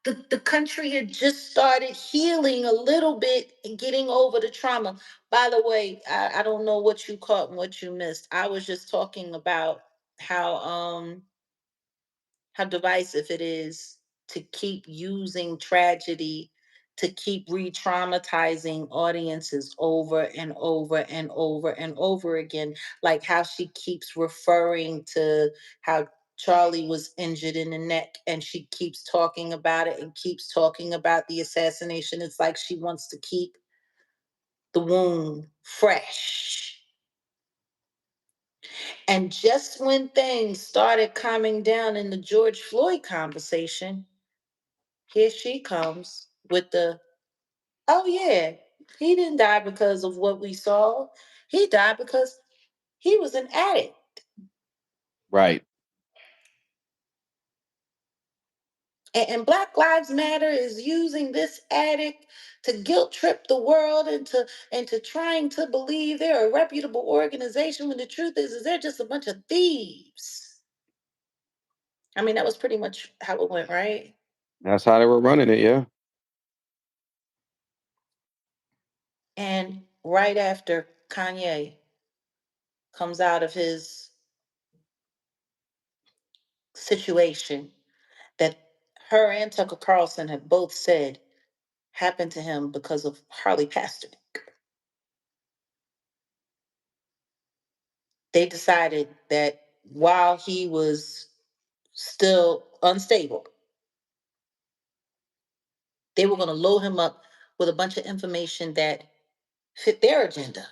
the country had just started healing a little bit and getting over the trauma. By the way, I don't know what you caught and what you missed. I was just talking about how how divisive it is to keep using tragedy to keep re-traumatizing audiences over and over and over and over again, like how she keeps referring to how Charlie was injured in the neck and she keeps talking about it and keeps talking about the assassination. It's like she wants to keep the wound fresh. And just when things started calming down in the George Floyd conversation, here she comes with the, oh yeah, he didn't die because of what we saw. He died because he was an addict. Right. And Black Lives Matter is using this addict to guilt trip the world into trying to believe they're a reputable organization when the truth is they're just a bunch of thieves. I mean, that was pretty much how it went, right? That's how they were running it, yeah. And right after Kanye comes out of his situation that her and Tucker Carlson have both said happened to him because of Harley Pasternak. They decided that while he was still unstable, they were going to load him up with a bunch of information that fit their agenda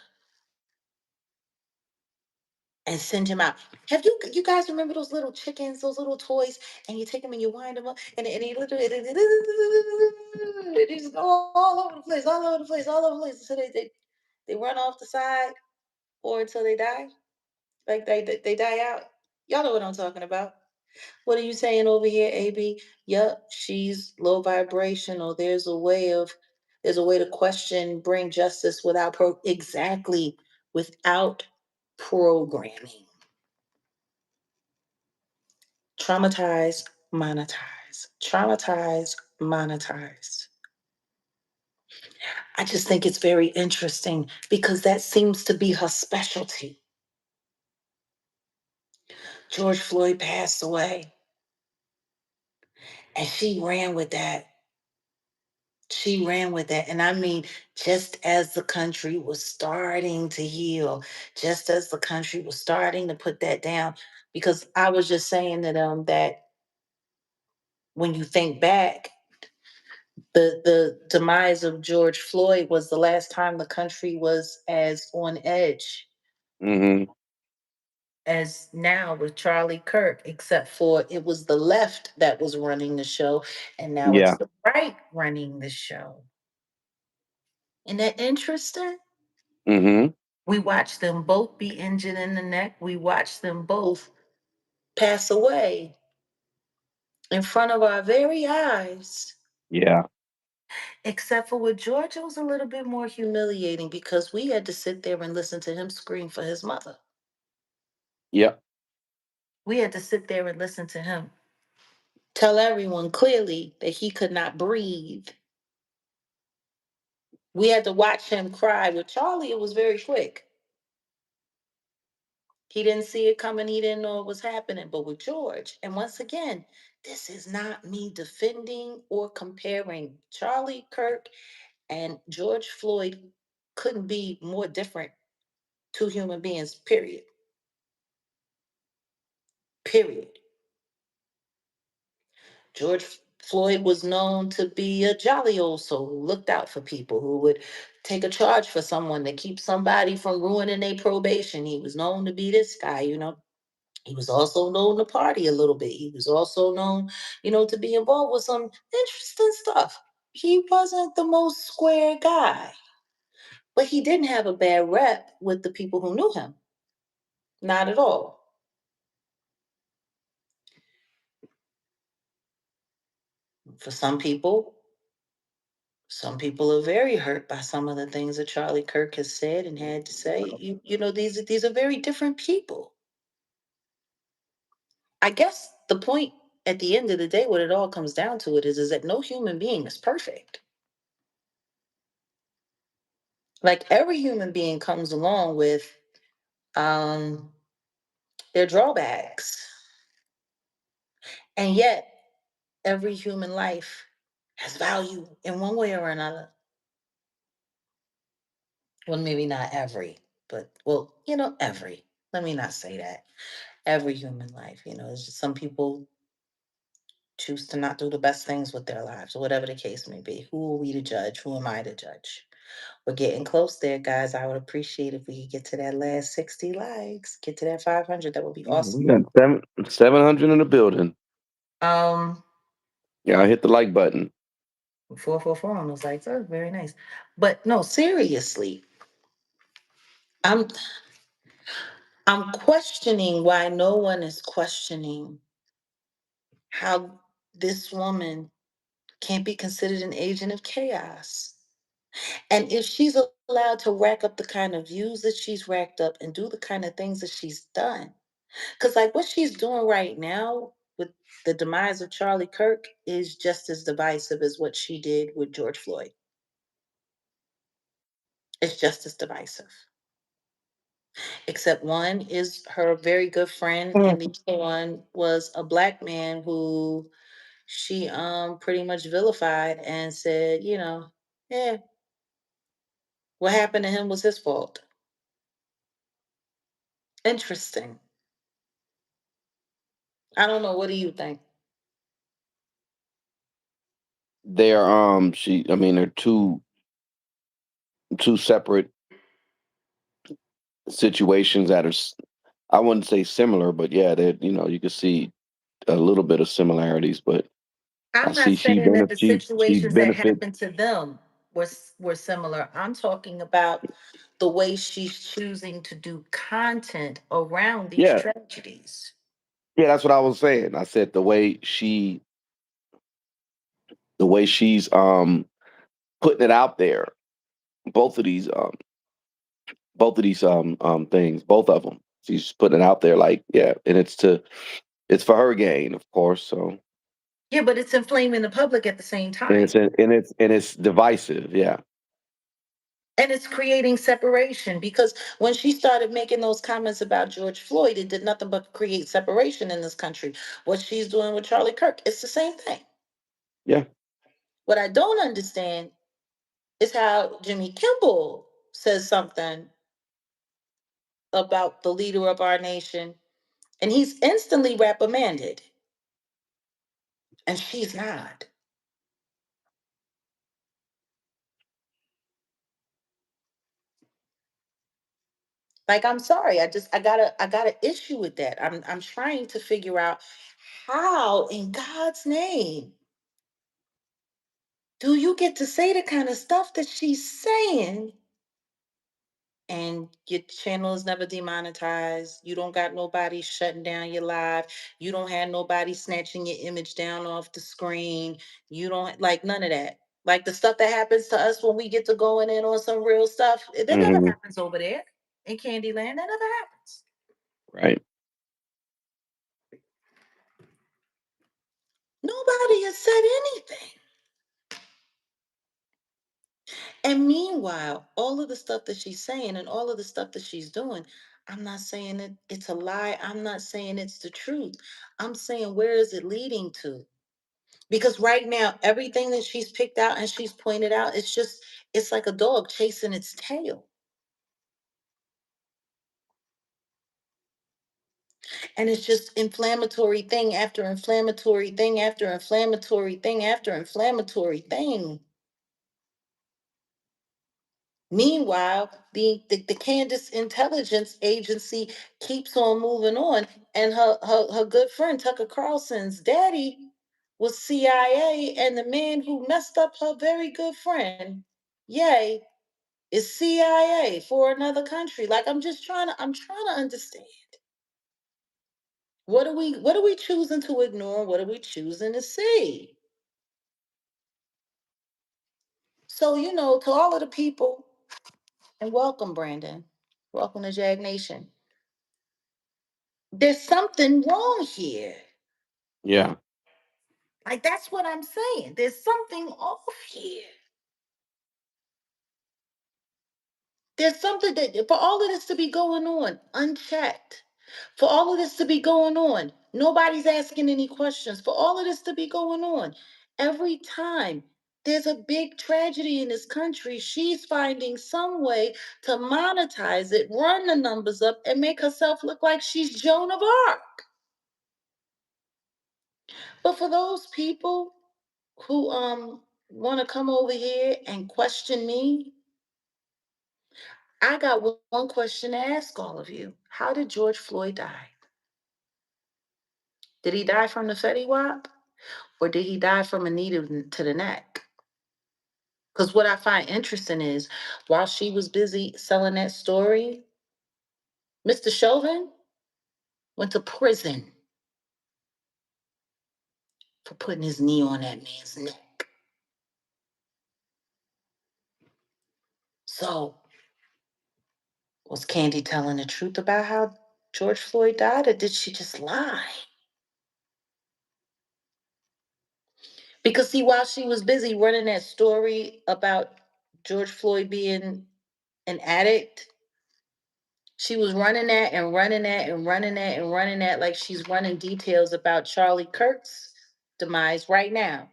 and send him out. Have you guys remember those little chickens, those little toys, and you take them and you wind them up, and they literally they just go all over the place, all over the place, all over the place until they run off the side or until they die, like they die out. Y'all know what I'm talking about. What are you saying over here, AB? Yup, she's low vibrational. There's a way to question, bring justice without exactly without programming. Traumatize, monetize. Traumatize, monetize. I just think it's very interesting because that seems to be her specialty. George Floyd passed away, and she ran with that. She ran with that. And I mean, just as the country was starting to heal, just as the country was starting to put that down, because I was just saying to them that when you think back, the demise of George Floyd was the last time the country was as on edge Mhm. as now with Charlie Kirk, except for it was the left that was running the show, and now it's Yeah. the right running the show. Isn't that interesting? Mhm. We watched them both be injured in the neck. We watched them both pass away in front of our very eyes. Yeah. Except for with George, it was a little bit more humiliating because we had to sit there and listen to him scream for his mother. Yep. We had to sit there and listen to him tell everyone clearly that he could not breathe. We had to watch him cry. With Charlie, it was very quick. He didn't see it coming, he didn't know it was happening. But with George, and once again, this is not me defending or comparing. Charlie Kirk and George Floyd couldn't be more different two human beings, period. Period. George Floyd was known to be a jolly old soul who looked out for people, who would take a charge for someone to keep somebody from ruining their probation. He was known to be this guy. He was also known to party a little bit. He was also known to be involved with some interesting stuff. He wasn't the most square guy, but he didn't have a bad rep with the people who knew him. Not at all. For some people are very hurt by some of the things that Charlie Kirk has said and had to say. These are very different people. I guess the point at the end of the day, what it all comes down to is that no human being is perfect. Like every human being comes along with um, their drawbacks, and yet every human life has value in one way or another. Well, maybe not every, but well, every. Let me not say that. Every human life, it's just some people choose to not do the best things with their lives, or whatever the case may be. Who are we to judge? Who am I to judge? We're getting close there, guys. I would appreciate if we could get to that last 60 likes, get to that 500. That would be Yeah, awesome. we got 700 in the building. Um, Yeah, I hit the like button. 444 on those likes. Oh, very nice. But no, seriously, I'm I'm questioning why no one is questioning how this woman can't be considered an agent of chaos. And if she's allowed to rack up the kind of views that she's racked up and do the kind of things that she's done, because like what she's doing right now with the demise of Charlie Kirk is just as divisive as what she did with George Floyd. It's just as divisive. Except one is her very good friend, and the other one was a black man who she pretty much vilified and said, yeah, what happened to him was his fault. Interesting. I don't know. What do you think? They're she I mean they're two separate situations that are I wouldn't say similar, but yeah, that you can see a little bit of similarities, but I I'm not see saying that the she situations that benefits. happened to them were similar. I'm talking about the way she's choosing to do content around these Yeah, tragedies. yeah, that's what I was saying. I said the way she's putting it out there, both of these things, both of them. She's putting it out there like, yeah, and it's to it's for her gain, of course. So Yeah, but it's inflaming the public at the same and time. it's divisive. Yeah. And it's creating separation because when she started making those comments about George Floyd, it did nothing but create separation in this country. What she's doing with Charlie Kirk, it's the same thing. Yeah. What I don't understand is how Jimmy Kimball says something about the leader of our nation and he's instantly reprimanded and she's not. Like, I'm sorry, I got an issue with that. I'm trying to figure out how in God's name do you get to say the kind of stuff that she's saying and your channel is never demonetized? You don't got nobody shutting down your live. You don't have nobody snatching your image down off the screen. You don't like none of that. Like the stuff that happens to us when we get to going in on some real stuff, that never Hmm. happens over there in Candyland. That never happens. Right. Nobody has said anything. And meanwhile, all of the stuff that she's saying and all of the stuff that she's doing, I'm not saying it's a lie. I'm not saying it's the truth. I'm saying where is it leading to? Because right now, everything that she's picked out and she's pointed out, it's like a dog chasing its tail. And it's just inflammatory thing after inflammatory thing after inflammatory thing after inflammatory thing. Meanwhile, the Candace Intelligence Agency keeps on moving on, and her good friend Tucker Carlson's daddy was CIA, and the man who messed up her very good friend, yay, is CIA for another country. Like I'm trying to understand. What are we choosing to ignore? What are we choosing to see? So, to all of the people, and welcome, Brandon. Welcome to Jag Nation. There's something wrong here. Yeah. Like that's what I'm saying. There's something off here. There's something that for all of this to be going on unchecked, for all of this to be going on, nobody's asking any questions. For all of this to be going on, every time there's a big tragedy in this country, she's finding some way to monetize it, run the numbers up, and make herself look like she's Joan of Arc. But for those people who want to come over here and question me, I got one question to ask all of you. How did George Floyd die? Did he die from the Fetty Wap? Or did he die from a needle to the neck? Because what I find interesting is while she was busy selling that story, Mr. Chauvin went to prison for putting his knee on that man's neck. So, was Candy telling the truth about how George Floyd died, or did she just lie? Because see, while she was busy running that story about George Floyd being an addict, she was running that and running that and running that and running that like she's running details about Charlie Kirk's demise right now,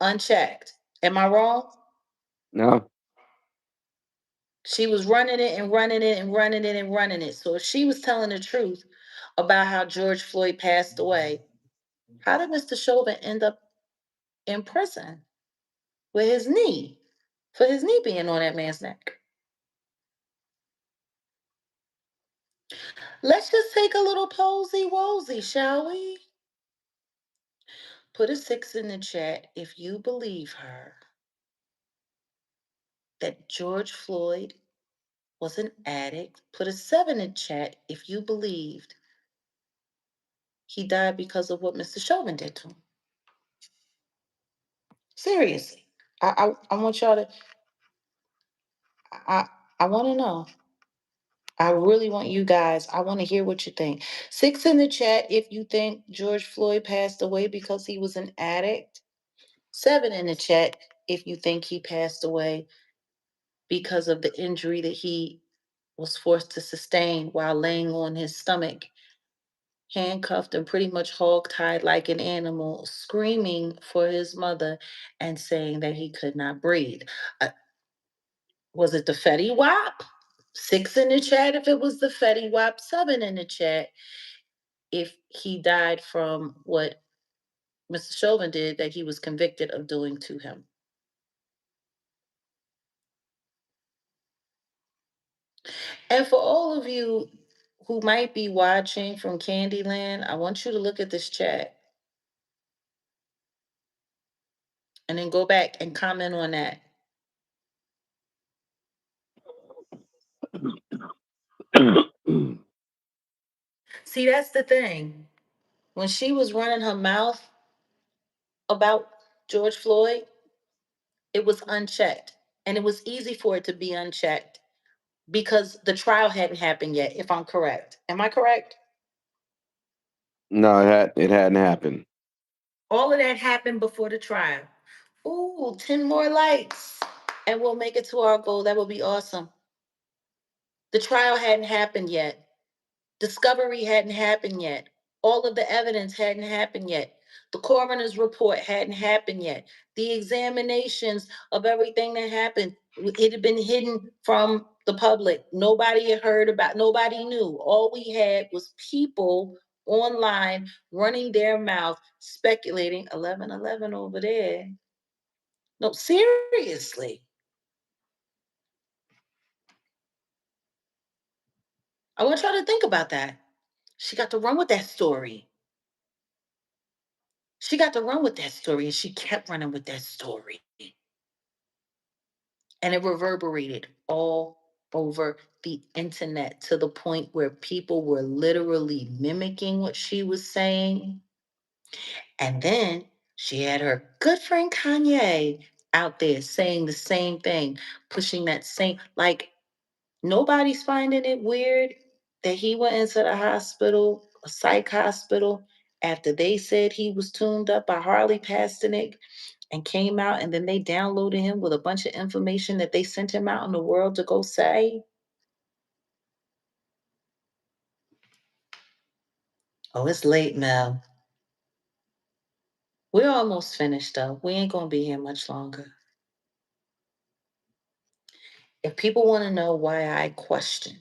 unchecked. Am I wrong? No. She was running it and running it and running it and running it. So if she was telling the truth about how George Floyd passed away, how did Mr. Chauvin end up in prison with his knee, for his knee being on that man's neck? Let's just take a little posy wozy, shall we? Put a 6 in the chat if you believe her that George Floyd was an addict. Put a 7 in chat if you believed he died because of what Mr. Chauvin did to him. Seriously. I want y'all to I I want to know. I really want you guys, I want to hear what you think. 6 in the chat if you think George Floyd passed away because he was an addict. 7 in the chat if you think he passed away because of the injury that he was forced to sustain while laying on his stomach, handcuffed and pretty much hog-tied like an animal, screaming for his mother and saying that he could not breathe. Uh, was it the Fetty Wap? 6 in the chat if it was the Fetty Wap. 7 in the chat if he died from what Mr. Chauvin did that he was convicted of doing to him. And for all of you who might be watching from Candyland, I want you to look at this chat and then go back and comment on that. See, that's the thing. When she was running her mouth about George Floyd, it was unchecked. And it was easy for it to be unchecked because the trial hadn't happened yet, if I'm correct. Am I correct? No, it hadn't happened. All of that happened before the trial. Ooh, 10 more likes. And we'll make it to our goal. That would be awesome. The trial hadn't happened yet. Discovery hadn't happened yet. All of the evidence hadn't happened yet. The coroner's report hadn't happened yet. The examinations of everything that happened, it had been hidden from the public. Nobody had heard about, nobody knew. All we had was people online running their mouth, speculating 1111 over there. No, seriously. I want y'all to think about that. She got to run with that story. She got to run with that story and she kept running with that story. And it reverberated all over the internet to the point where people were literally mimicking what she was saying. And then she had her good friend Kanye out there saying the same thing, pushing that same, like, nobody's finding it weird that he went into the hospital, a psych hospital, after they said he was tuned up by Harley Pasternak and came out, and then they downloaded him with a bunch of information that they sent him out in the world to go say. Oh, it's late, Mel. We're almost finished though. We ain't gonna be here much longer. If people want to know why I question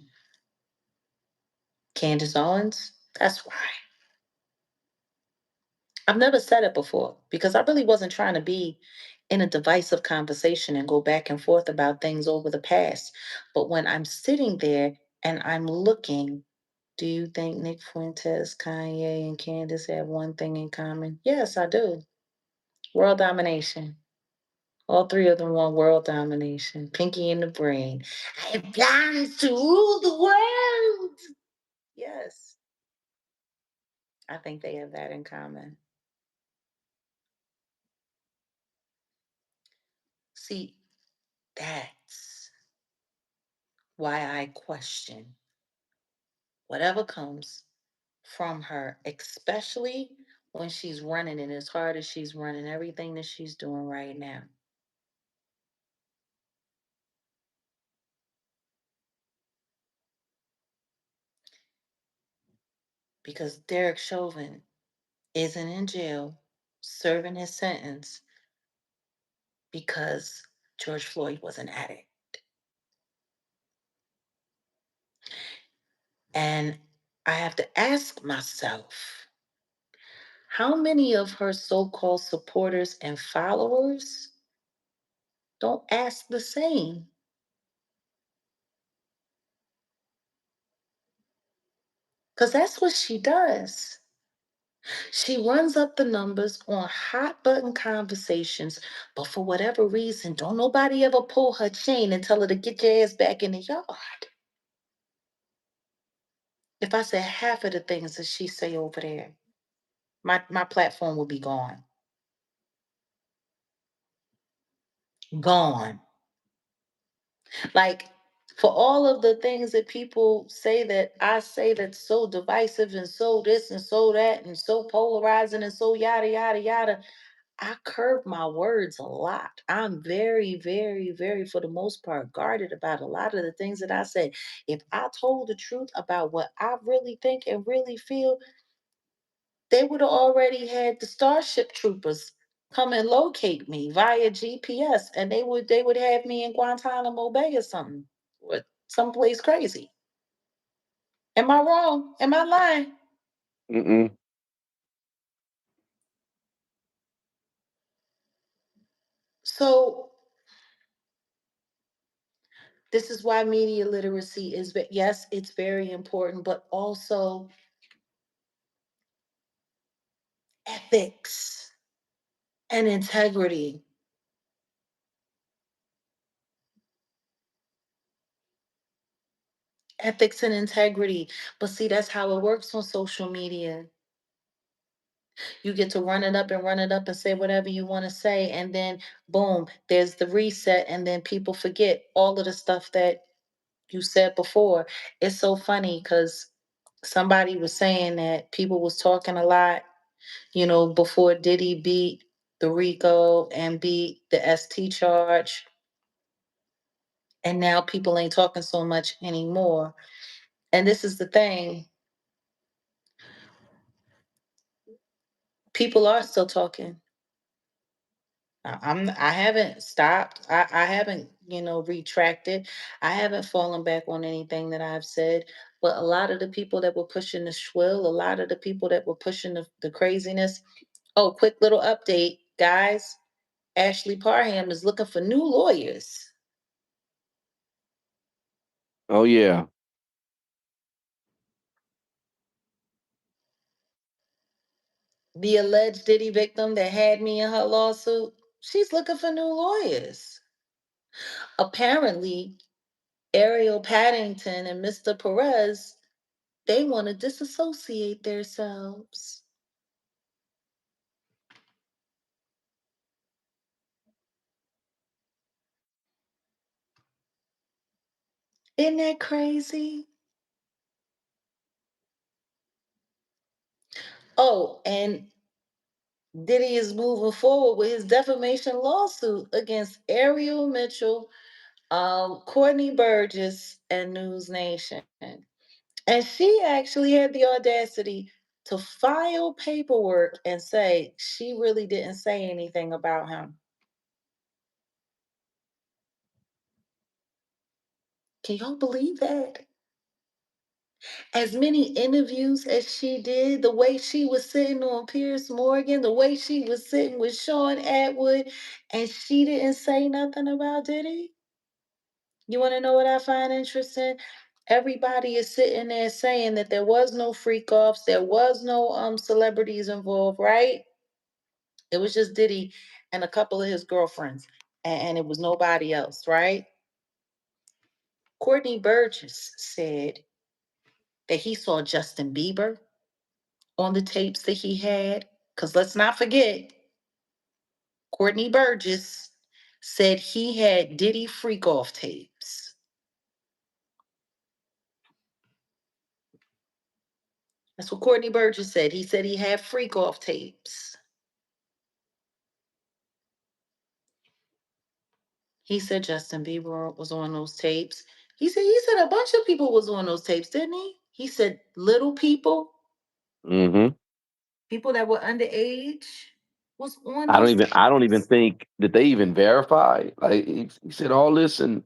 Candace Owens, that's why. I've never said it before because I really wasn't trying to be in a divisive conversation and go back and forth about things over the past. But when I'm sitting there and I'm looking, do you think Nick Fuentes, Kanye, and Candace have one thing in common? Yes, I do. World domination. All three of them want world domination. Pinky in the brain. I have plans to rule the world. Yes, I think they have that in common. See, that's why I question whatever comes from her, especially when she's running and as hard as she's running everything that she's doing right now. Because Derek Chauvin isn't in jail serving his sentence because George Floyd was an addict. And I have to ask myself, how many of her so called supporters and followers don't ask the same? Because that's what she does. She runs up the numbers on hot button conversations, but for whatever reason, don't nobody ever pull her chain and tell her to get your ass back in the yard. If I said half of the things that she say over there, my platform would be gone. Gone. Like, For all of the things that people say that I say that's so divisive and so this and so that and so polarizing and so yada yada yada, I curb my words a lot. I'm very, very, very, for the most part, guarded about a lot of the things that I say. If I told the truth about what I really think and really feel, they would have already had the Starship Troopers come and locate me via GPS, and they would have me in Guantanamo Bay or something, or someplace crazy. Am I wrong? Am I lying? Mm-mm. So this is why media literacy is, yes, it's very important, but also ethics and integrity. Ethics and integrity. But see, that's how it works on social media. You get to run it up and say whatever you want to say. And then, boom, there's the reset. And then people forget all of the stuff that you said before. It's so funny because somebody was saying that people was talking a lot, before Diddy beat the RICO and beat the ST charge. And now people ain't talking so much anymore. And this is the thing, people are still talking. I haven't stopped. I haven't, retracted. I haven't fallen back on anything that I've said. But a lot of the people that were pushing the shwill, a lot of the people that were pushing the craziness. Oh, quick little update, guys. Ashley Parham is looking for new lawyers. Oh yeah. The alleged Diddy victim that had me in her lawsuit, she's looking for new lawyers. Apparently, Ariel Paddington and Mr. Perez, they want to disassociate themselves. Isn't that crazy? Oh, and Diddy is moving forward with his defamation lawsuit against Ariel Mitchell, Courtney Burgess, and News Nation. And she actually had the audacity to file paperwork and say she really didn't say anything about him. Can y'all believe that? As many interviews as she did, the way she was sitting on Pierce Morgan, the way she was sitting with Sean Atwood, and she didn't say nothing about Diddy. You want to know what I find interesting? Everybody is sitting there saying that there was no freak offs, there was no celebrities involved, right? It was just Diddy and a couple of his girlfriends, and it was nobody else, right? Courtney Burgess said that he saw Justin Bieber on the tapes that he had. Because let's not forget, Courtney Burgess said he had Diddy freak off tapes. That's what Courtney Burgess said. He said he had freak off tapes. He said Justin Bieber was on those tapes. He said a bunch of people was on those tapes, didn't he? He said little people, Mm-hmm. people that were underage, was on I don't those even I don't even tapes. think that they even verify. Like he said all this and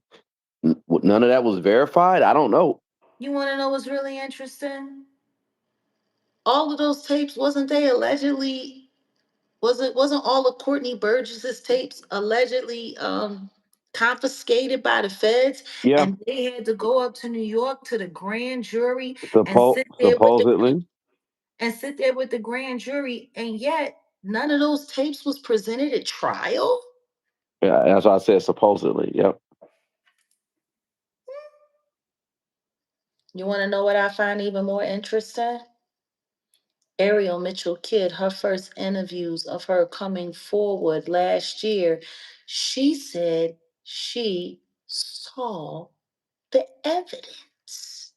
none of that was verified. I don't know. You want to know what's really interesting? All of those tapes, wasn't they allegedly, wasn't all of Courtney Burgess's tapes allegedly confiscated by the feds, Yeah, and they had to go up to New York to the grand jury and sit there with the supposedly. grand jury, and yet none of those tapes was presented at trial. Yeah, that's why I said supposedly. Yep. You want to know what I find even more interesting? Ariel Mitchell Kidd, her first interviews of her coming forward last year, she said she saw the evidence.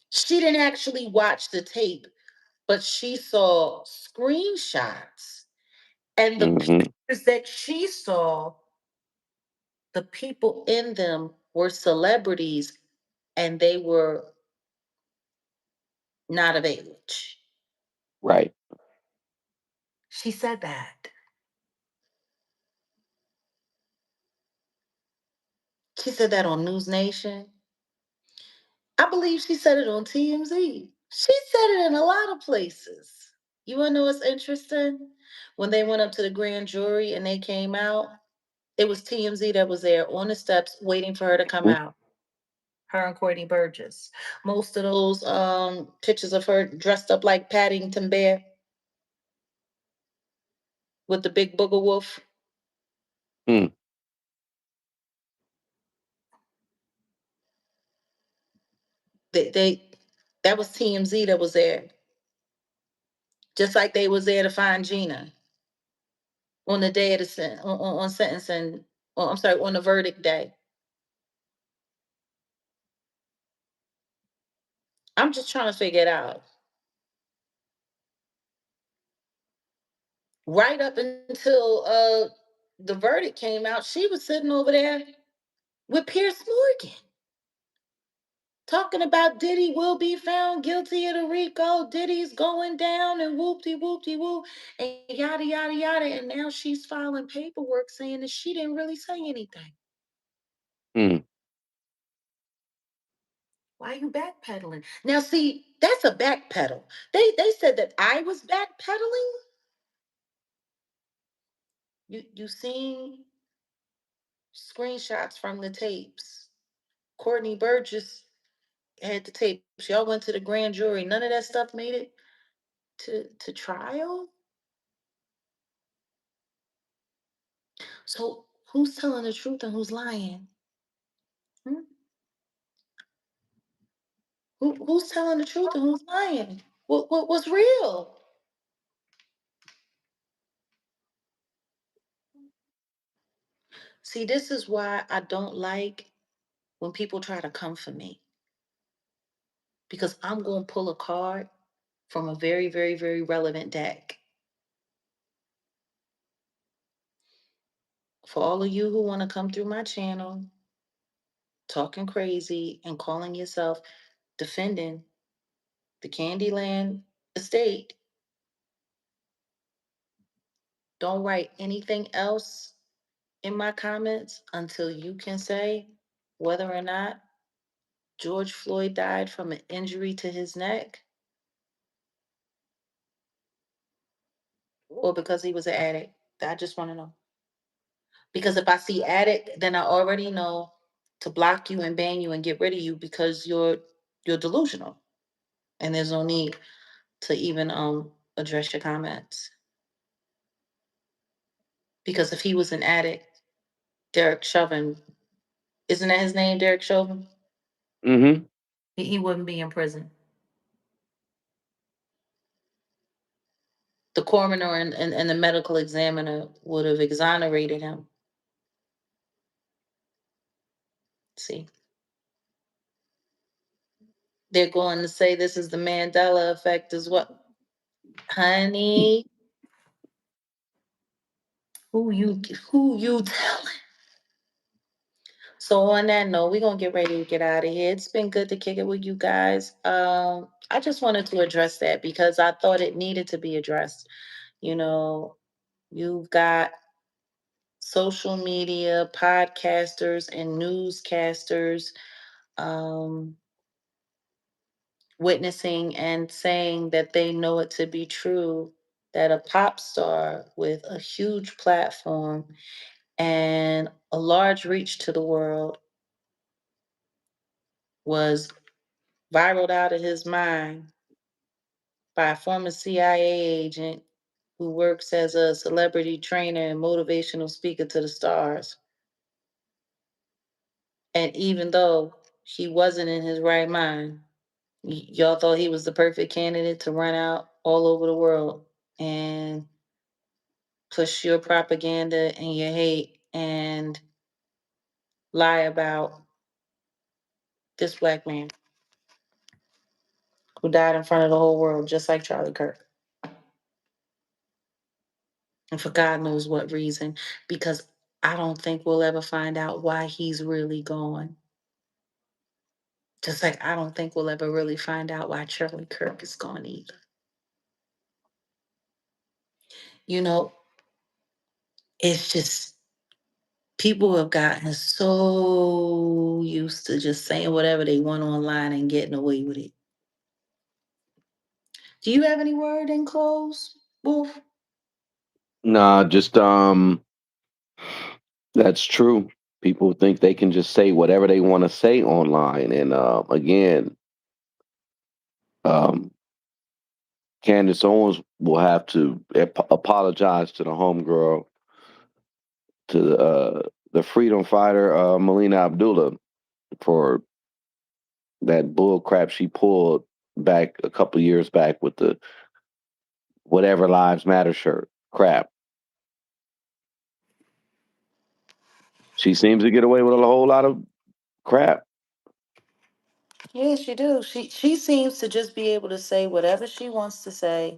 She didn't actually watch the tape, but she saw screenshots. And the Mhm. pictures that she saw, the people in them were celebrities and they were not of age. Right. She said that. She said that on News Nation. I believe she said it on TMZ. She said it in a lot of places. You want to know what's interesting? When they went up to the grand jury and they came out, it was TMZ that was there on the steps waiting for her to come Mhm. out. Her and Courtney Burgess. Most of those pictures of her dressed up like Paddington Bear with the big booger wolf. Mm. They that was TMZ that was there. Just like they was there to find Gina on the day of the on sentencing. Oh, I'm sorry, on the verdict day. I'm just trying to figure it out. Right up until the verdict came out, she was sitting over there with Pierce Morgan talking about Diddy will be found guilty of the RICO. Diddy's going down and whoopty whoopty whoop and yada yada yada. And now she's filing paperwork saying that she didn't really say anything. Mm. Why are you backpedaling? Now, see, that's a backpedal. They said that I was backpedaling. You seen screenshots from the tapes. Courtney Burgess had the tapes. Y'all went to the grand jury. None of that stuff made it to trial. So who's telling the truth and who's lying? Hmm? Who's telling the truth and who's lying? What's real? See, this is why I don't like when people try to come for me because I'm going to pull a card from a very, very, very relevant deck. For all of you who want to come through my channel, talking crazy and calling yourself defending the Candyland estate, don't write anything else in my comments until you can say whether or not George Floyd died from an injury to his neck or because he was an addict. I just want to know. Because if I see addict, then I already know to block you and ban you and get rid of you because you're delusional. And there's no need to even address your comments. Because if he was an addict, Derek Chauvin, isn't that his name, Derek Chauvin? Mhm. He wouldn't be in prison. The coroner and the medical examiner would have exonerated him. See, they're going to say this is the Mandela effect as well. Honey, who you telling? So on that note, we're gonna get ready to get out of here. It's been good to kick it with you guys. I just wanted to address that because I thought it needed to be addressed. You know, you've got social media podcasters and newscasters um, witnessing and saying that they know it to be true that a pop star with a huge platform and a large reach to the world was viraled out of his mind by a former CIA agent who works as a celebrity trainer and motivational speaker to the stars. And even though he wasn't in his right mind, y'all thought he was the perfect candidate to run out all over the world and push your propaganda and your hate and lie about This black man who died in front of the whole world, just like Charlie Kirk. And for God knows what reason, because I don't think we'll ever find out why he's really gone. Just like I don't think we'll ever really find out why Charlie Kirk is gone either. You know, it's just people have gotten so used to just saying whatever they want online and getting away with it. Do you have any word in close, Wolf? Nah, just that's true. People think they can just say whatever they want to say online, and again, um, Candace Owens will have to apologize to the homegirl, to the freedom fighter Melina Abdullah, for that bull crap she pulled back a couple years back with the whatever lives matter shirt crap. She seems to get away with a whole lot of crap. Yes, she do. She seems to just be able to say whatever she wants to say,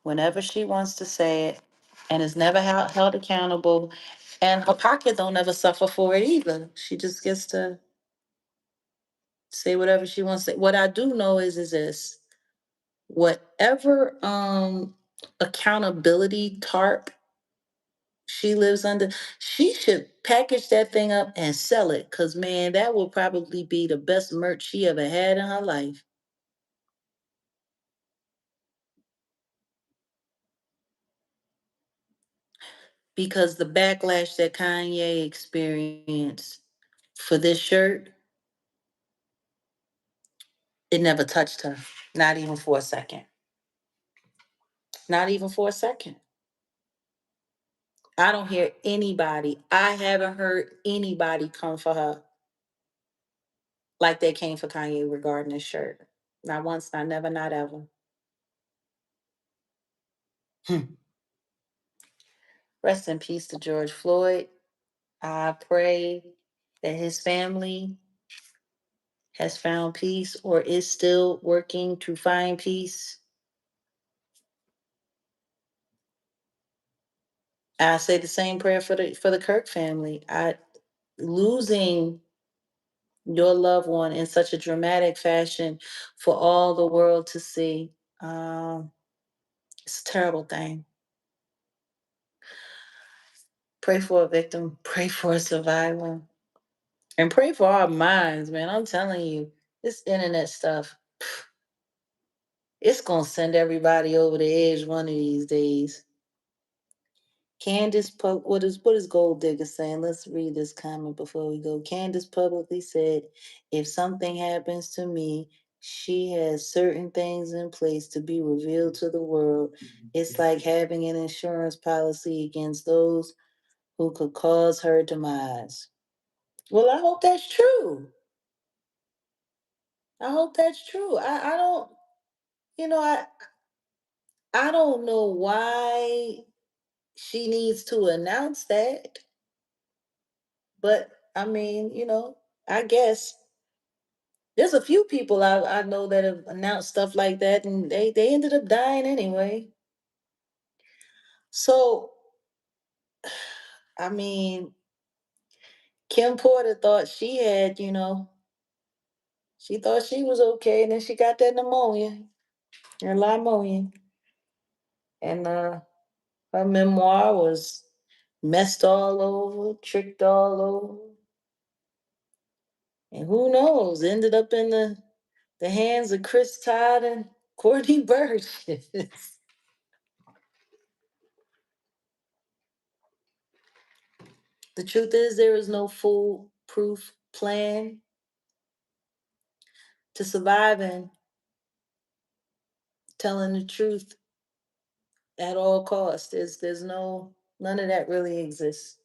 whenever she wants to say it, and is never held accountable. And her pocket don't ever suffer for it either. She just gets to say whatever she wants to say. What I do know is this: whatever accountability tarp she lives under, she should package that thing up and sell it. Cause man, that will probably be the best merch she ever had in her life. Because the backlash that Kanye experienced for this shirt, it never touched her. Not even for a second. Not even for a second. I don't hear anybody. I haven't heard anybody come for her like they came for Kanye regarding this shirt. Not once, not never, not ever. Hmm. Rest in peace to George Floyd. I pray that his family has found peace or is still working to find peace. I say the same prayer for the Kirk family. I losing your loved one in such a dramatic fashion for all the world to see. It's a terrible thing. Pray for a victim, pray for a survivor, and pray for our minds, man. I'm telling you, this internet stuff, it's gonna send everybody over the edge one of these days. What is Gold Digger saying? Let's read this comment before we go. Candace publicly said, if something happens to me, she has certain things in place to be revealed to the world. It's like having an insurance policy against those who could cause her demise. Well, I hope that's true. I hope that's true. I don't, you know, I don't know why she needs to announce that. But I mean, I guess there's a few people I know that have announced stuff like that, and they ended up dying anyway. So I mean, Kim Porter thought she thought she was okay, and then she got that pneumonia and limonia, and her memoir was messed all over, tricked all over, and who knows, ended up in the hands of Chris Todd and Courtney Burgess. The truth is, there is no foolproof plan to surviving telling the truth at all costs. There's none of that really exists.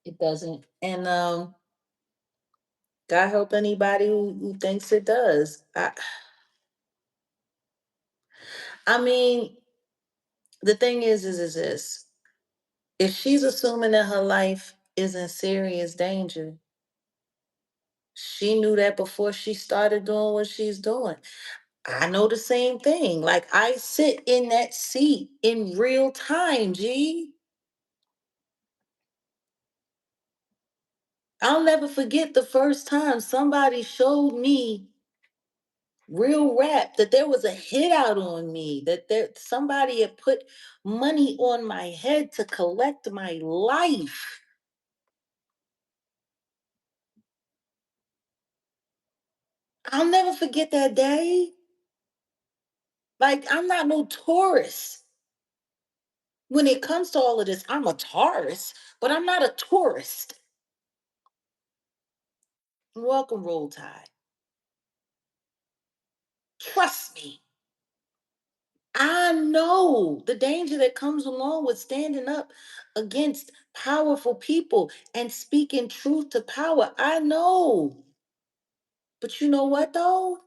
It doesn't. And God help anybody who thinks it does. I mean, the thing is this: if she's assuming that her life is in serious danger, She knew that before she started doing what she's doing. I know the same thing. Like I sit in that seat in real time, G. I'll never forget the first time somebody showed me real rap that there was a hit out on me, that there somebody had put money on my head to collect my life. I'll never forget that day. Like I'm not no tourist. When it comes to all of this, I'm a tourist, but I'm not a tourist. Welcome, Roll Tide. Trust me. I know the danger that comes along with standing up against powerful people and speaking truth to power. I know. But you know what, though?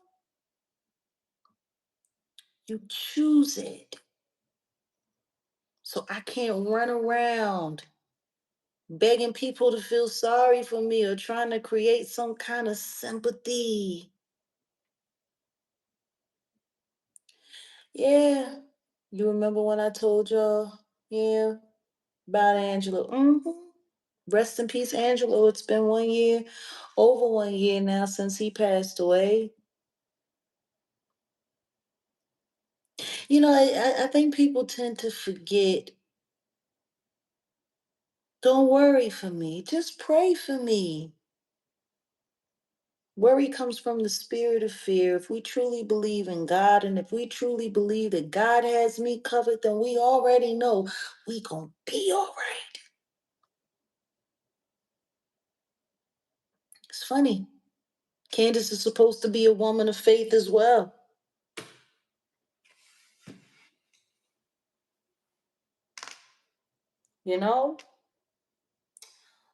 You choose it. So I can't run around begging people to feel sorry for me or trying to create some kind of sympathy. Yeah. You remember when I told y'all, yeah, about Angela? Rest in peace, Angelo. It's been 1 year, over 1 year now since he passed away. You know, I think people tend to forget. Don't worry for me. Just pray for me. Worry comes from the spirit of fear. If we truly believe in God and if we truly believe that God has me covered, then we already know we gonna be all right. It's funny. Candace is supposed to be a woman of faith as well, you know?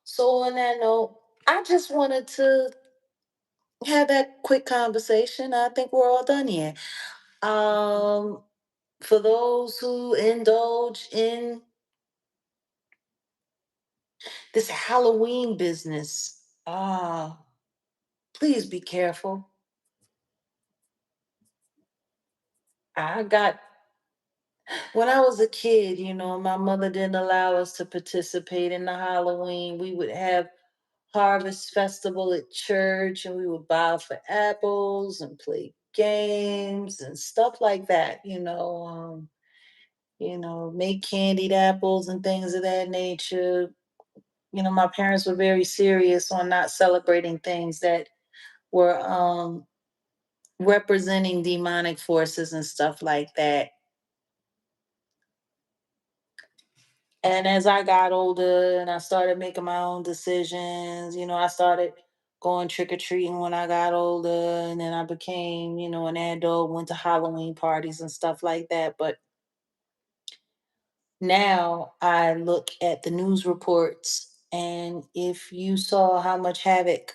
So on that note, I just wanted to have that quick conversation. I think we're all done here. Um, for those who indulge in this Halloween business, please be careful. I got when I was a kid, my mother didn't allow us to participate in the Halloween. We would have harvest festival at church and we would buy for apples and play games and stuff like that, make candied apples and things of that nature. My parents were very serious on not celebrating things that were representing demonic forces and stuff like that. And as I got older and I started making my own decisions, I started going trick or treating when I got older. And then I became, an adult, went to Halloween parties and stuff like that. But now I look at the news reports, and if you saw how much havoc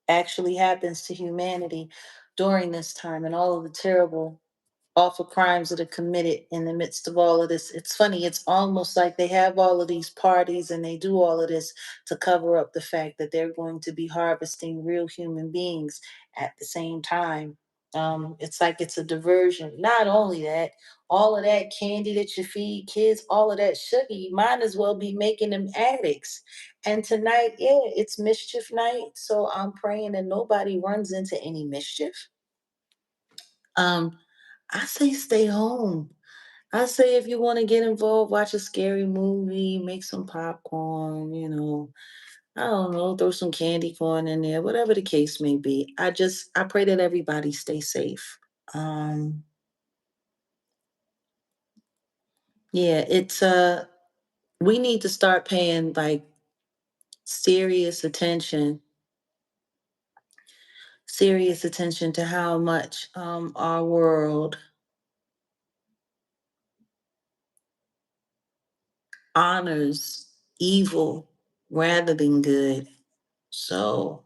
actually happens to humanity during this time and all of the terrible awful crimes that are committed in the midst of all of this. It's funny, it's almost like they have all of these parties and they do all of this to cover up the fact that they're going to be harvesting real human beings at the same time. It's like it's a diversion. Not only that, all of that candy that you feed kids, all of that sugar, you might as well be making them addicts. And tonight, yeah, it's mischief night. So I'm praying that nobody runs into any mischief. Um, I say stay home. I say if you want to get involved, watch a scary movie, make some popcorn, I don't know, throw some candy corn in there, whatever the case may be. I pray that everybody stay safe. Um, yeah, it's we need to start paying like serious attention, serious attention to how much our world honors evil rather than good. So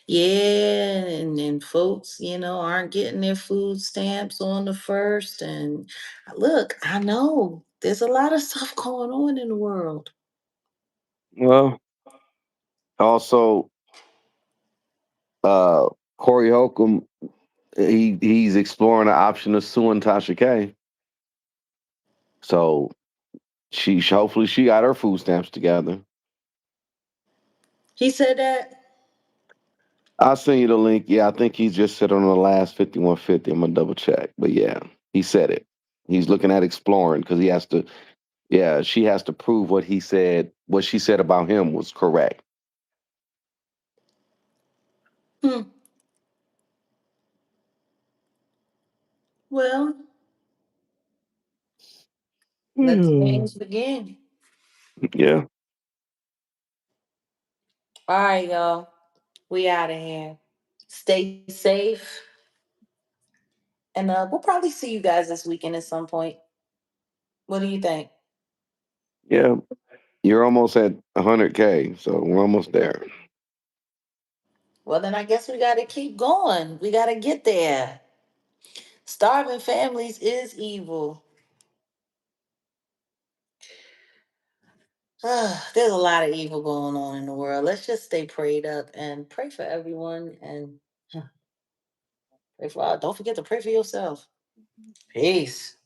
yeah, and folks, aren't getting their food stamps on the first. And look, I know there's a lot of stuff going on in the world. Well, also, uh Corey Holcomb, he's exploring the option of suing Tasha K. So she hopefully she got her food stamps together. He said that. I'll send you the link. Yeah, I think he's just said on the last 5150. I'm gonna double check. But yeah, he said it. He's looking at exploring because he has to, yeah, she has to prove what he said, what she said about him was correct. Hmm. Well, let the Hmm. games begin. Yeah. All right, y'all. We out of here. Stay safe. And we'll probably see you guys this weekend at some point. What do you think? Yeah. You're almost at 100K, so we're almost there. Well, then I guess we got to keep going. We got to get there. Starving families is evil. There's a lot of evil going on in the world. Let's just stay prayed up and pray for everyone and pray for. Don't forget to pray for yourself. Peace.